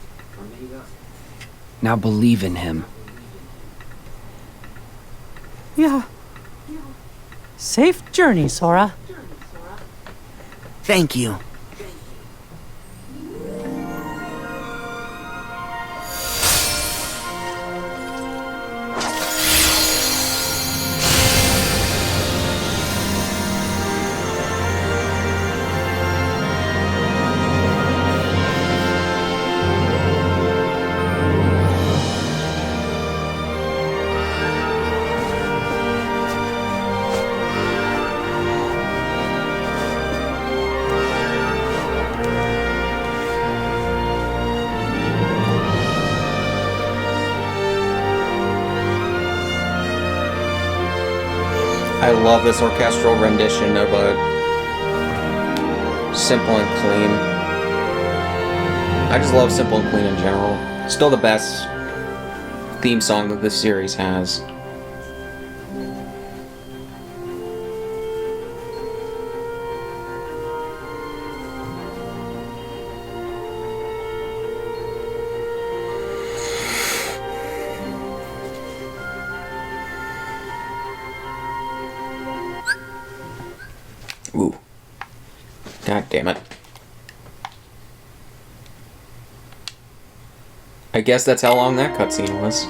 Now believe in him. Yeah. Safe journey, Sora. Thank you. I love this orchestral rendition of a Simple and Clean. I just love Simple and Clean in general. Still the best theme song that this series has. Ooh. God damn it. I guess that's how long that cutscene was.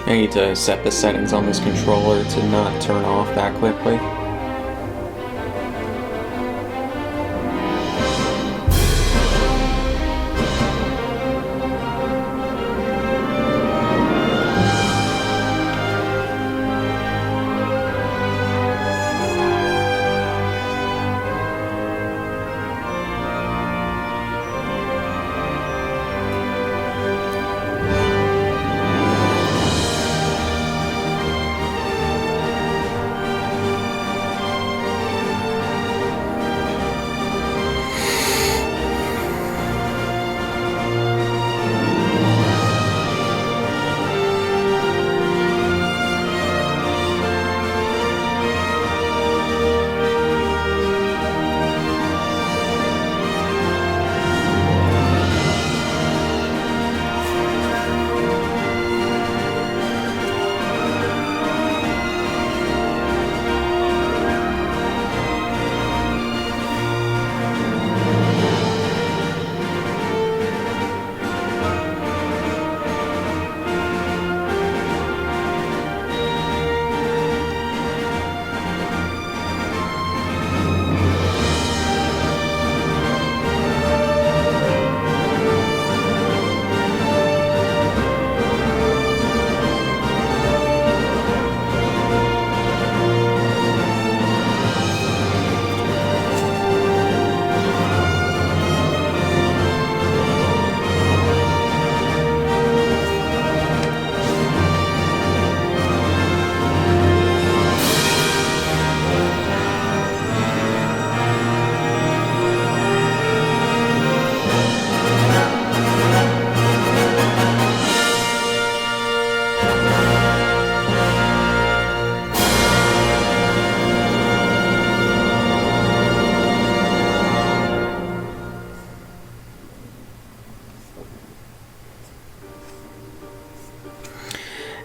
I need to set the settings on this controller to not turn off that quickly.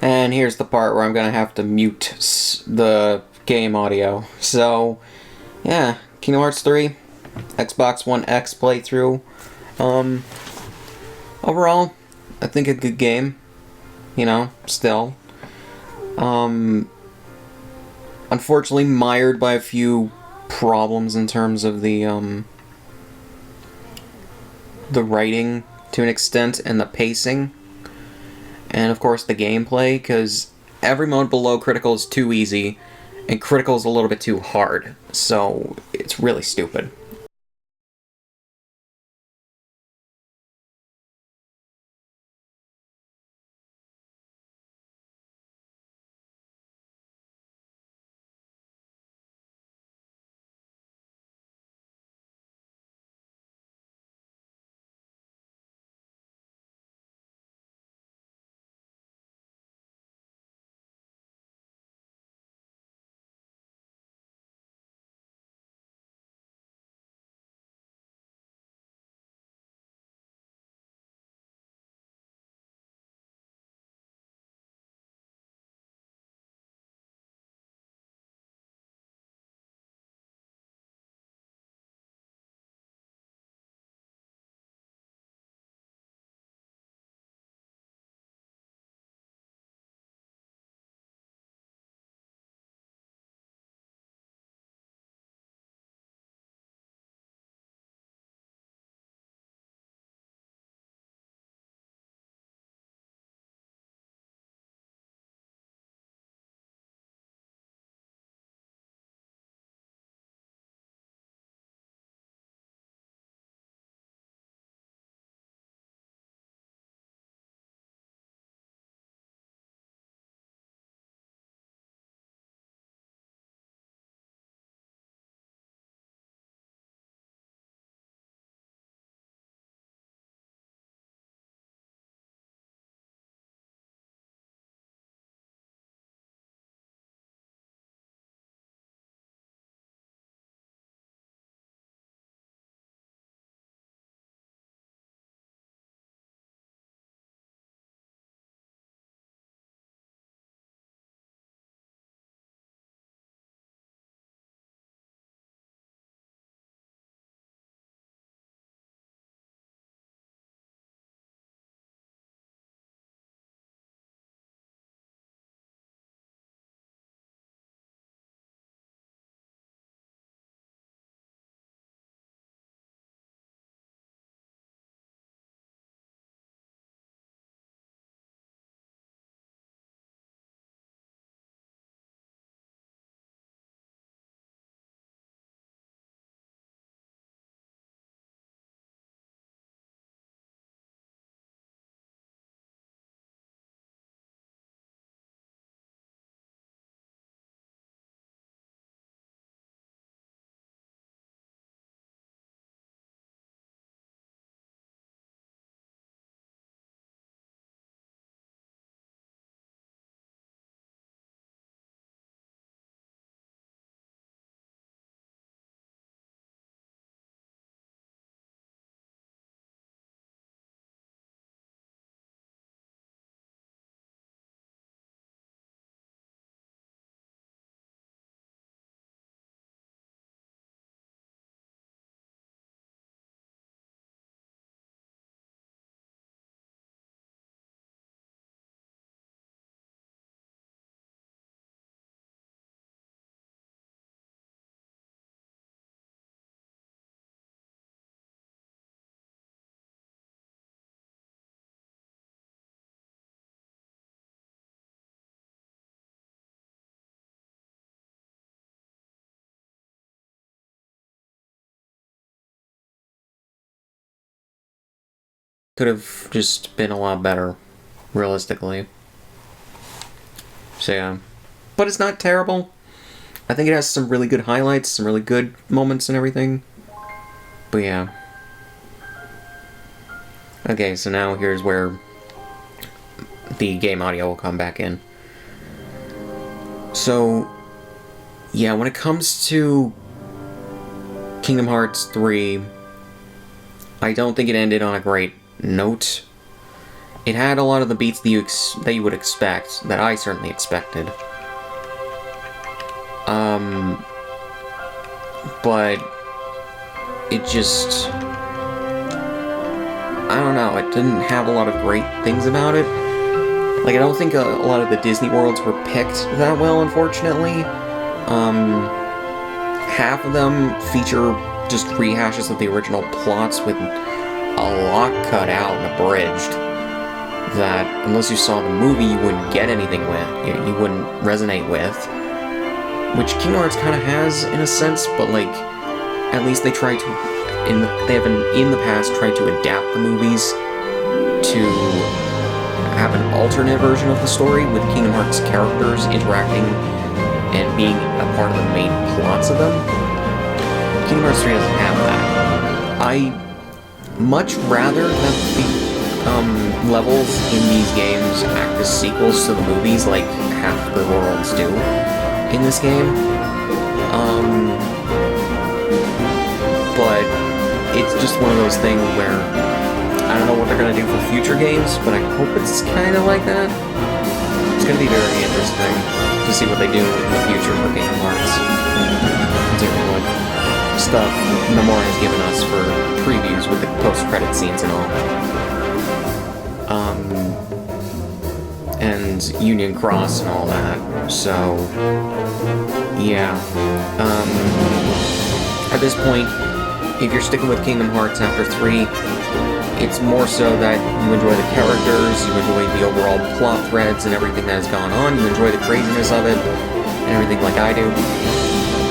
And here's the part where I'm gonna have to mute the game audio. So, yeah, Kingdom Hearts 3, Xbox One X playthrough. Overall, I think a good game. You know, still. Unfortunately mired by a few problems in terms of the writing to an extent and the pacing. And of course the gameplay, because every mode below Critical is too easy, and Critical is a little bit too hard, so it's really stupid. could have just been a lot better, realistically. So yeah. But it's not terrible. I think it has some really good highlights, some really good moments and everything. But yeah. Okay, so now here's where the game audio will come back in. So, yeah, when it comes to Kingdom Hearts 3, I don't think it ended on a great note. It had a lot of the beats that you would expect, that I certainly expected. But it just, I don't know, it didn't have a lot of great things about it. Like, I don't think a lot of the Disney worlds were picked that well, unfortunately. Half of them feature just rehashes of the original plots with a lot cut out and abridged that, unless you saw the movie, you wouldn't get anything with, you wouldn't resonate with. Which Kingdom Hearts kind of has, in a sense, but, like, at least they try to, they have in the past tried to adapt the movies to have an alternate version of the story with Kingdom Hearts characters interacting and being a part of the main plots of them. Kingdom Hearts 3 doesn't have that. I much rather that the levels in these games act as sequels to the movies, like half the worlds do in this game. But it's just one of those things where I don't know what they're going to do for future games, but I hope it's kind of like that. It's going to be very interesting to see what they do in the future for Kingdom Hearts. Considering what stuff Nomura has given us for previews with the post-credit scenes and all. And Union Cross and all that. So, yeah. At this point, if you're sticking with Kingdom Hearts after 3, it's more so that you enjoy the characters, you enjoy the overall plot threads and everything that has gone on, you enjoy the craziness of it, and everything like I do.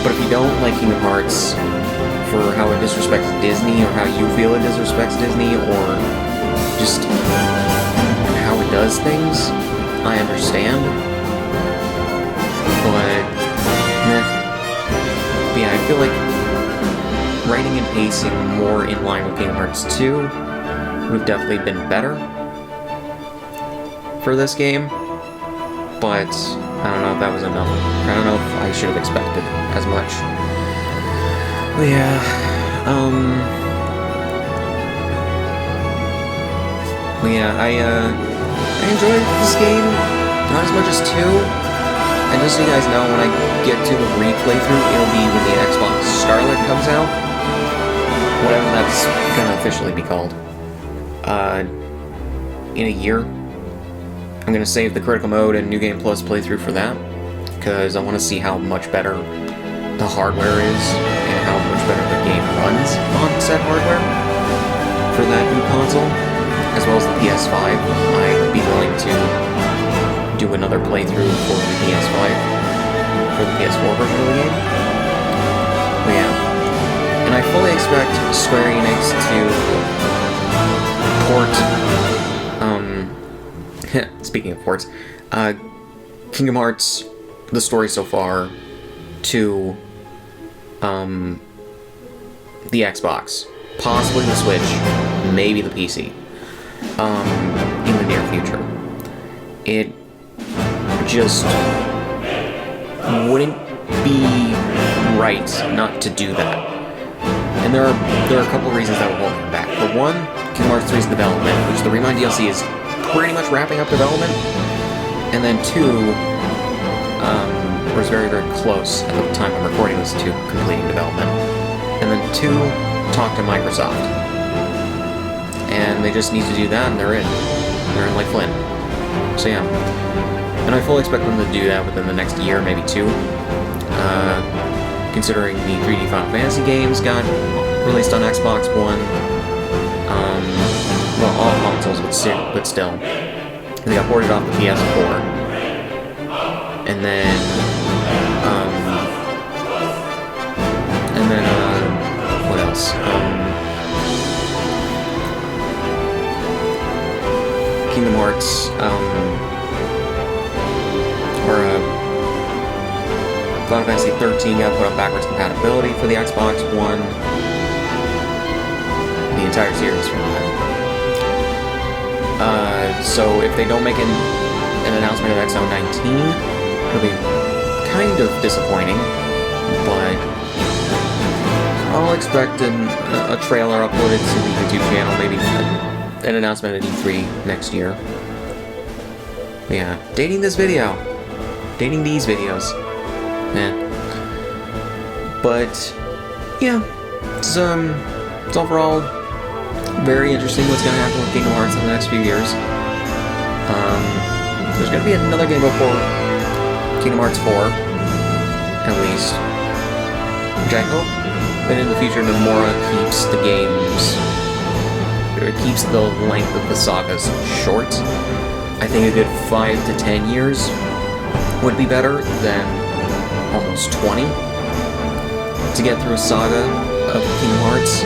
But if you don't like Kingdom Hearts for how it disrespects Disney, or how you feel it disrespects Disney, or just how it does things, I understand. But, yeah, I feel like writing and pacing more in line with Kingdom Hearts 2 would have definitely been better for this game, but I don't know if that was enough. I don't know if I should have expected as much. But yeah, I enjoyed this game, not as much as 2, and just so you guys know, when I get to the replay through, it'll be when the Xbox Scarlet comes out, whatever that's gonna officially be called. In a year, I'm gonna save the Critical Mode and New Game Plus playthrough for that, because I want to see how much better the hardware is, and how much better the game runs on said hardware for that new console, as well as the PS5. I'd be willing to do another playthrough for the PS5, for the PS4 version of the game. But yeah. And I fully expect Square Enix to port, speaking of ports, Kingdom Hearts, the story so far, to, the Xbox, possibly the Switch, maybe the PC, in the near future. It just wouldn't be right not to do that. And there are a couple of reasons that will hold him back. For one, Kingdom Hearts 3's development, which the Remind DLC is pretty much wrapping up development. And then 2, was very, very close at the time I'm recording this to completing development. And then 2, talk to Microsoft. And they just need to do that, and they're in. They're in like Flynn. So yeah. And I fully expect them to do that within the next year, maybe 2. Considering the 3D Final Fantasy games got released on Xbox One. Well, all consoles, but still. And they got ported off the PS4. And then, what else? Kingdom Hearts, or Final Fantasy 13 got put on backwards compatibility for the Xbox One. The entire series from that. So if they don't make an announcement of XO19, it'll be kind of disappointing, but I'll expect a trailer uploaded to the YouTube channel, maybe an announcement at E3 next year. Yeah, dating these videos. Yeah. But yeah, it's overall very interesting what's gonna happen with Kingdom Hearts in the next few years. There's gonna be another game before Kingdom Hearts 4, at least, which I hope that in the future Nomura keeps the games, or keeps the length of the sagas short. I think a good 5 to 10 years would be better than almost 20 to get through a saga of Kingdom Hearts.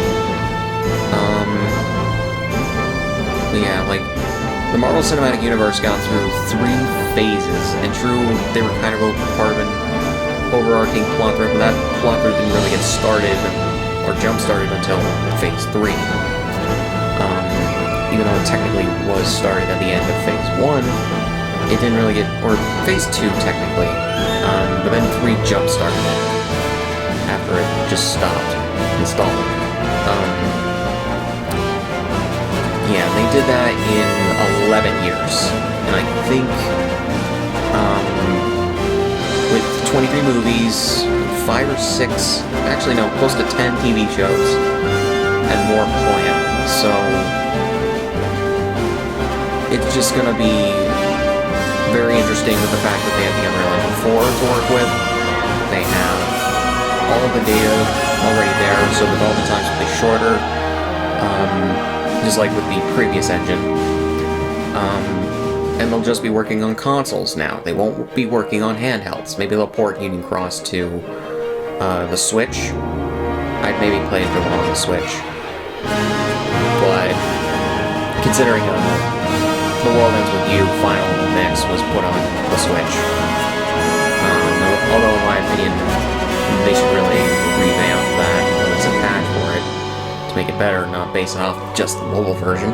Yeah, like, the Marvel Cinematic Universe got through 3 phases, and true, they were kind of a part of an overarching plot thread, but that plot thread didn't really get started, or jump-started until Phase 3. Even though it technically was started at the end of Phase 1, it didn't really get, or Phase 2 technically, but then 3 jump-started it, after it just stopped installing. Yeah, they did that in 11 years, and I think, with 23 movies, 5 or 6, actually no, close to 10 TV shows, and more planned, so it's just gonna be very interesting with the fact that they have the Unreal Engine 4 to work with. They have all of the data already there, so with all the times will be shorter, just like with the previous engine. And they'll just be working on consoles now. They won't be working on handhelds. Maybe they'll port Union Cross to the Switch. I'd maybe play it on the Switch. But considering The World Ends With You final mix was put on the Switch. Although in my opinion, they should really revamp that, release a patch for it to make it better, not base it off just the mobile version.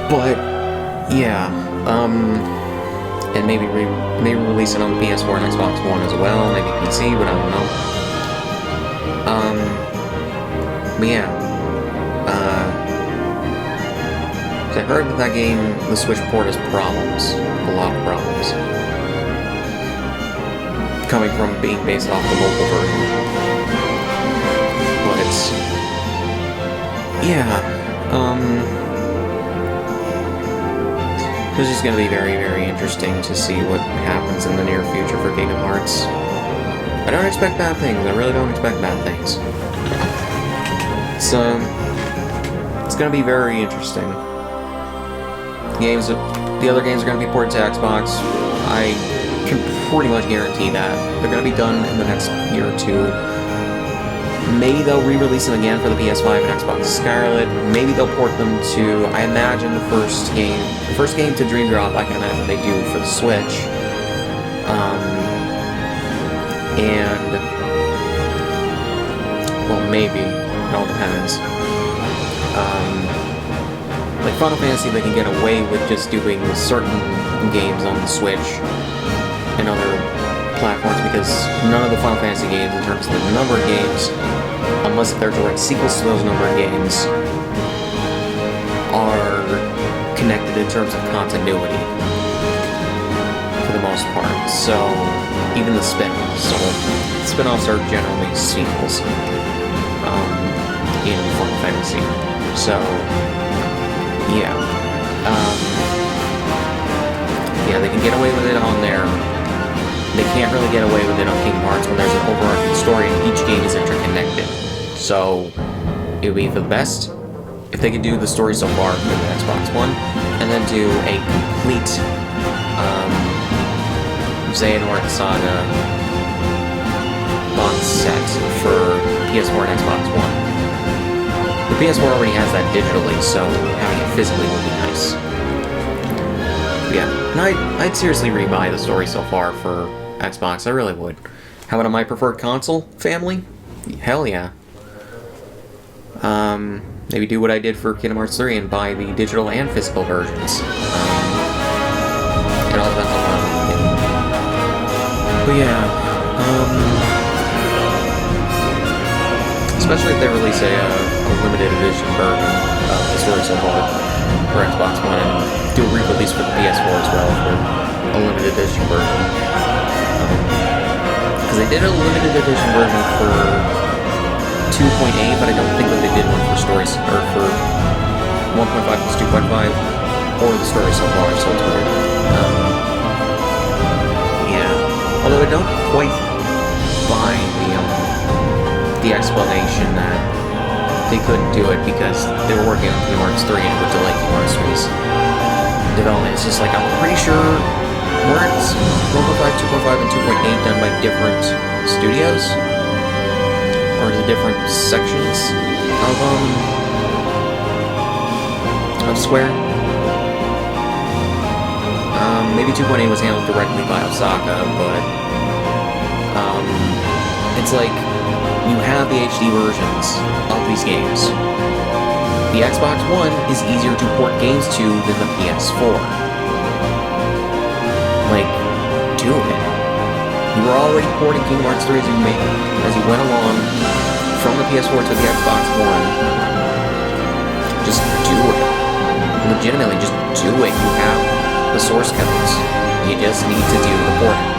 But yeah, and maybe release it on the PS4 and Xbox One as well, maybe PC, but I don't know. But yeah, I heard that game, the Switch port, has problems, a lot of problems, coming from being based off the mobile version. But yeah, this is going to be very, very interesting to see what happens in the near future for Kingdom Hearts. I don't expect bad things. I really don't expect bad things. It's going to be very interesting. The other games are going to be ported to Xbox. I can pretty much guarantee that. They're going to be done in the next year or two. Maybe they'll re-release them again for the PS5 and Xbox Scarlet. Maybe they'll port them to, I imagine, the first game to Dream Drop, I can imagine they do for the Switch. And, well, maybe. It all depends. Like Final Fantasy, they can get away with just doing certain games on the Switch and other platforms, because none of the Final Fantasy games, in terms of the number of games, unless they're direct sequels to those number of games, are connected in terms of continuity, for the most part. So, even the spin-offs. So, spin-offs are generally sequels in Final Fantasy. So, yeah. Yeah, they can get away with it on there. They can't really get away with it on Kingdom Hearts when there's an overarching story and each game is interconnected. So, it would be the best if they could do the story so far for the Xbox One, and then do a complete Xehanort Saga box set for PS4 and Xbox One. The PS4 already has that digitally, so having it physically will be nice. Yeah, and I'd seriously rebuy the story so far for Xbox. I really would. How about on my preferred console family? Hell yeah. Maybe do what I did for Kingdom Hearts 3 and buy the digital and physical versions. It all depends on what I'm thinking. But yeah, especially if they release a limited edition version of the story so far for Xbox One, and do a re-release for the PS4 as well for a limited edition version. Because they did a limited edition version for 2.8, but I don't think that they did one for stories, or for 1.5 plus 2.5, or the story so far, so it's weird. Yeah. Although I don't quite buy the explanation that they couldn't do it because they were working on Kingdom Hearts 3 and it would delay Kingdom Hearts 3's development. It's just like, I'm pretty sure weren't 1.5, 2.5, and 2.8 done by different studios? Or the different sections of Square? Maybe 2.8 was handled directly by Osaka, but it's like, you have the HD versions of these games. The Xbox One is easier to port games to than the PS4. Like, do it. You were already porting Kingdom Hearts 3 as you went along from the PS4 to the Xbox One. Just do it. Legitimately, just do it. You have the source codes. You just need to do the porting.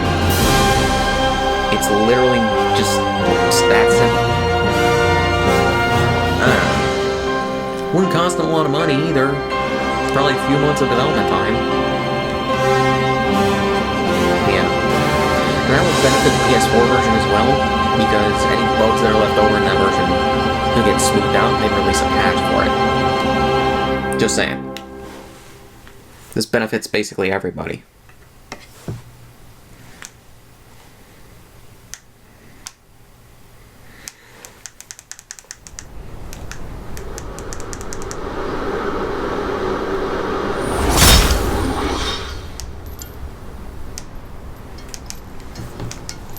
It's literally just that simple. I don't know. Wouldn't cost them a lot of money either. Probably a few months of development time. Yeah. And that will benefit the PS4 version as well, because any bugs that are left over in that version could get smoothed out and they'd release a patch for it. Just saying. This benefits basically everybody.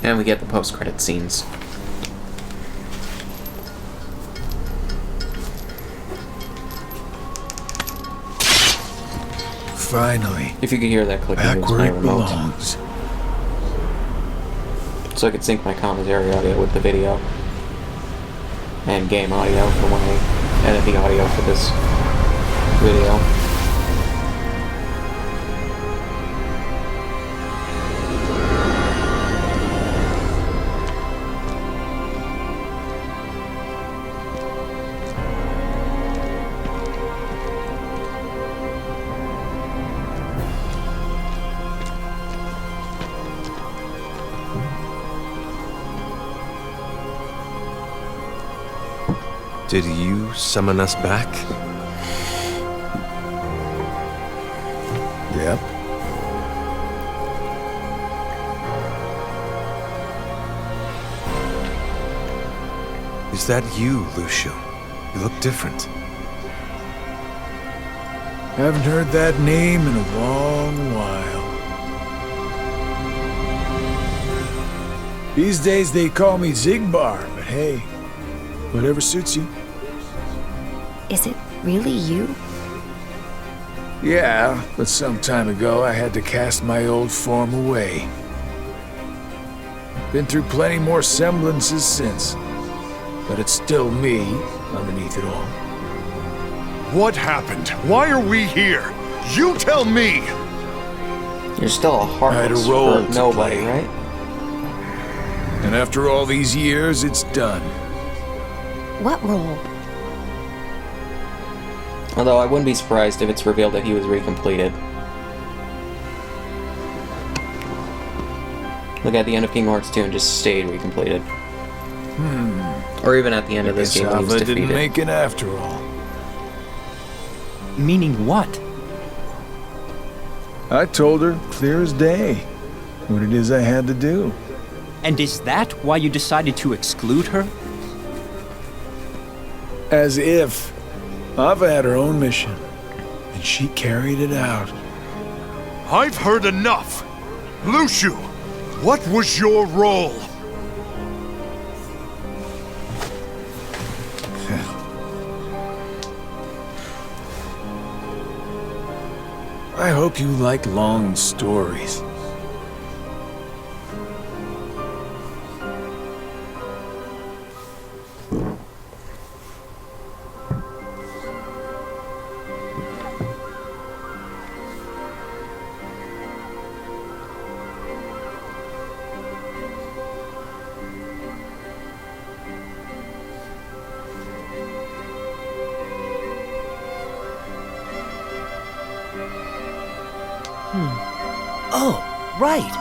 And we get the post-credit scenes. Finally. If you could hear that clicking, it was my remote. So I could sync my commentary audio with the video. And game audio for when I edit the audio for this video. Did you summon us back? Yep. Is that you, Lucio? You look different. Haven't heard that name in a long while. These days they call me Zigbar, but hey, whatever suits you. Is it really you? Yeah, but some time ago I had to cast my old form away. Been through plenty more semblances since, but it's still me underneath it all. What happened? Why are we here? You tell me! You're still a heartless for nobody, right? And after all these years, it's done. What role? Although I wouldn't be surprised if it's revealed that he was recompleted. Look at the end of Kingdom Hearts 2 and just stayed recompleted. Or even at the end of this game when he was defeated. Didn't make it after all. Meaning what? I told her, clear as day, what it is I had to do. And is that why you decided to exclude her? As if Ava had her own mission, and she carried it out. I've heard enough! Lucio, what was your role? I hope you like long stories. Oh, right.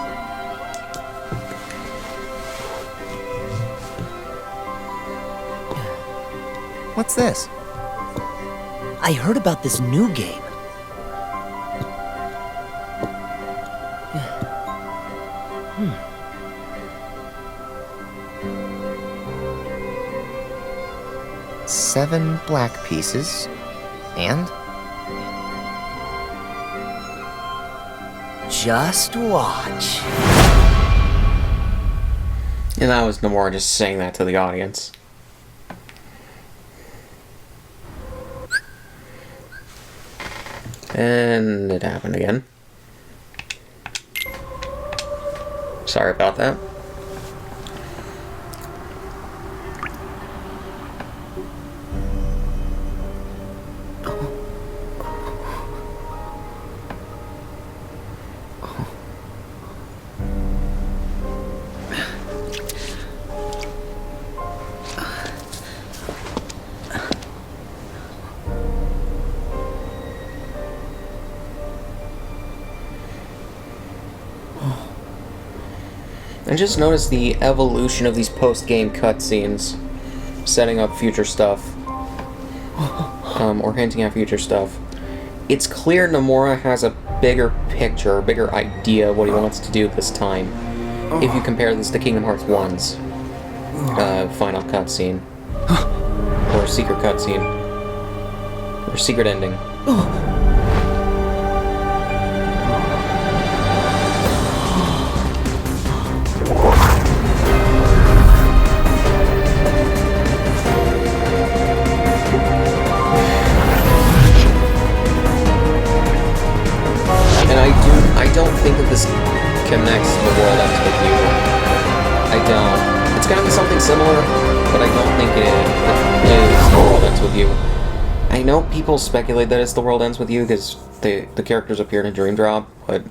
What's this? I heard about this new game. Seven black pieces. And? Just watch. And that was Nomura just saying that to the audience. And it happened again. Sorry about that. And just notice the evolution of these post-game cutscenes, setting up future stuff, or hinting at future stuff. It's clear Nomura has a bigger picture, a bigger idea of what he wants to do this time. If you compare this to Kingdom Hearts 1's final cutscene, or secret cutscene, or secret ending. I don't think that this connects to the world ends with you. I don't. It's gonna be something similar, but I don't think it is the world ends with you. I know people speculate that it's the world ends with you because the characters appear in a dream drop, but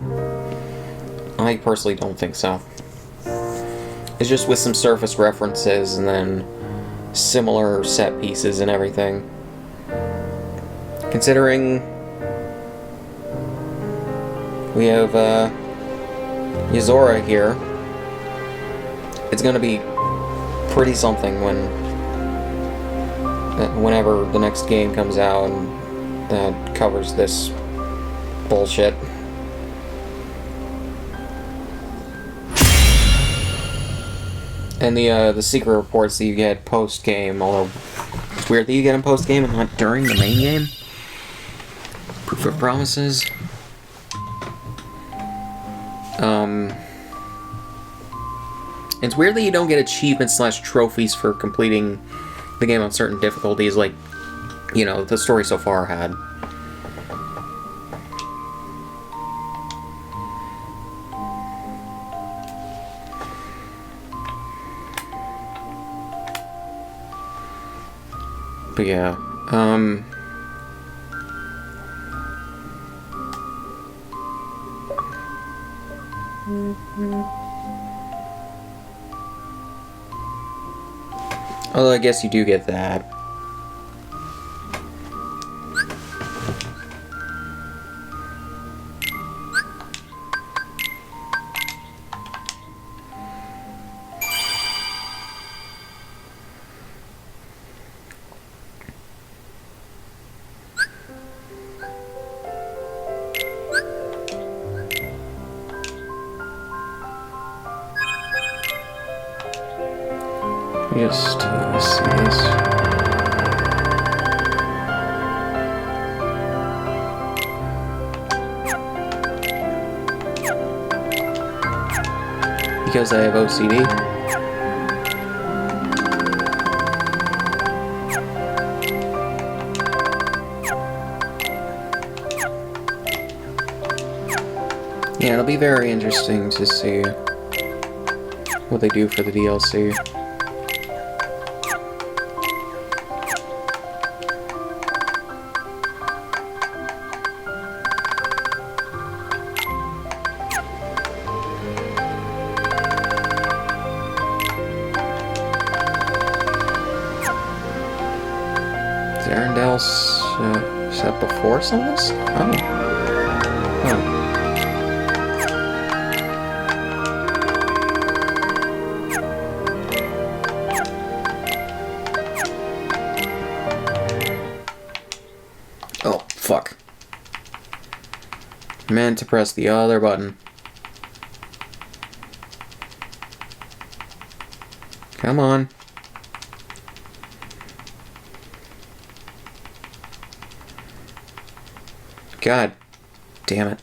I personally don't think so. It's just with some surface references and then similar set pieces and everything. Considering we have Yuzora here, it's gonna be pretty something whenever the next game comes out and that covers this bullshit. And the secret reports that you get post game, although it's weird that you get them post game and not during the main game. Proof of promises. It's weird that you don't get achievements / trophies for completing the game on certain difficulties, like, you know, the story so far had. But yeah, although I guess you do get that. Just see this. because I have OCD. Yeah, it'll be very interesting to see what they do for the DLC. Is Arendelle set before some of this? Oh. Huh. Oh, fuck. Meant to press the other button. Come on. God damn it.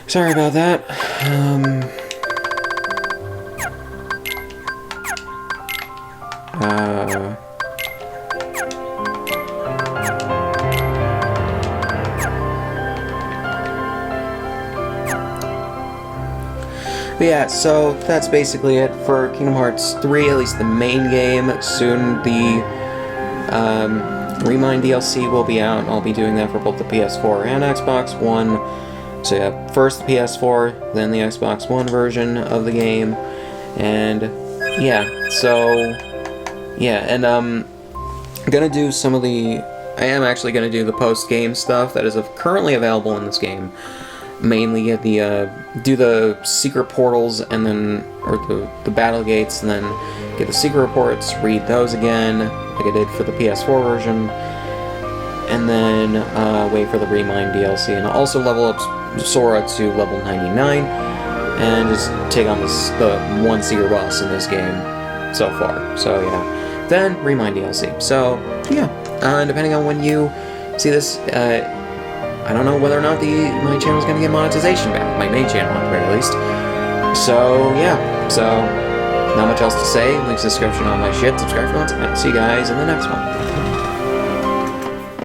Sorry about that. But yeah, so that's basically it for Kingdom Hearts 3, at least the main game. Soon the Remind DLC will be out. I'll be doing that for both the PS4 and Xbox One. So yeah, first the PS4, then the Xbox One version of the game. And yeah, so yeah, and I'm gonna do some of the... I am actually gonna do the post-game stuff that is currently available in this game. Mainly get the do the secret portals and then, or the battle gates, and then get the secret reports, read those again, like I did for the PS4 version, and then wait for the Remind DLC, and also level up Sora to level 99, and just take on the one secret boss in this game so far. So yeah, then Remind DLC. So yeah, depending on when you see this, I don't know whether or not my channel's gonna get monetization back, my main channel at the very least. So yeah, so not much else to say. Links in the description on my shit. Subscribe for more, and I'll see you guys in the next one.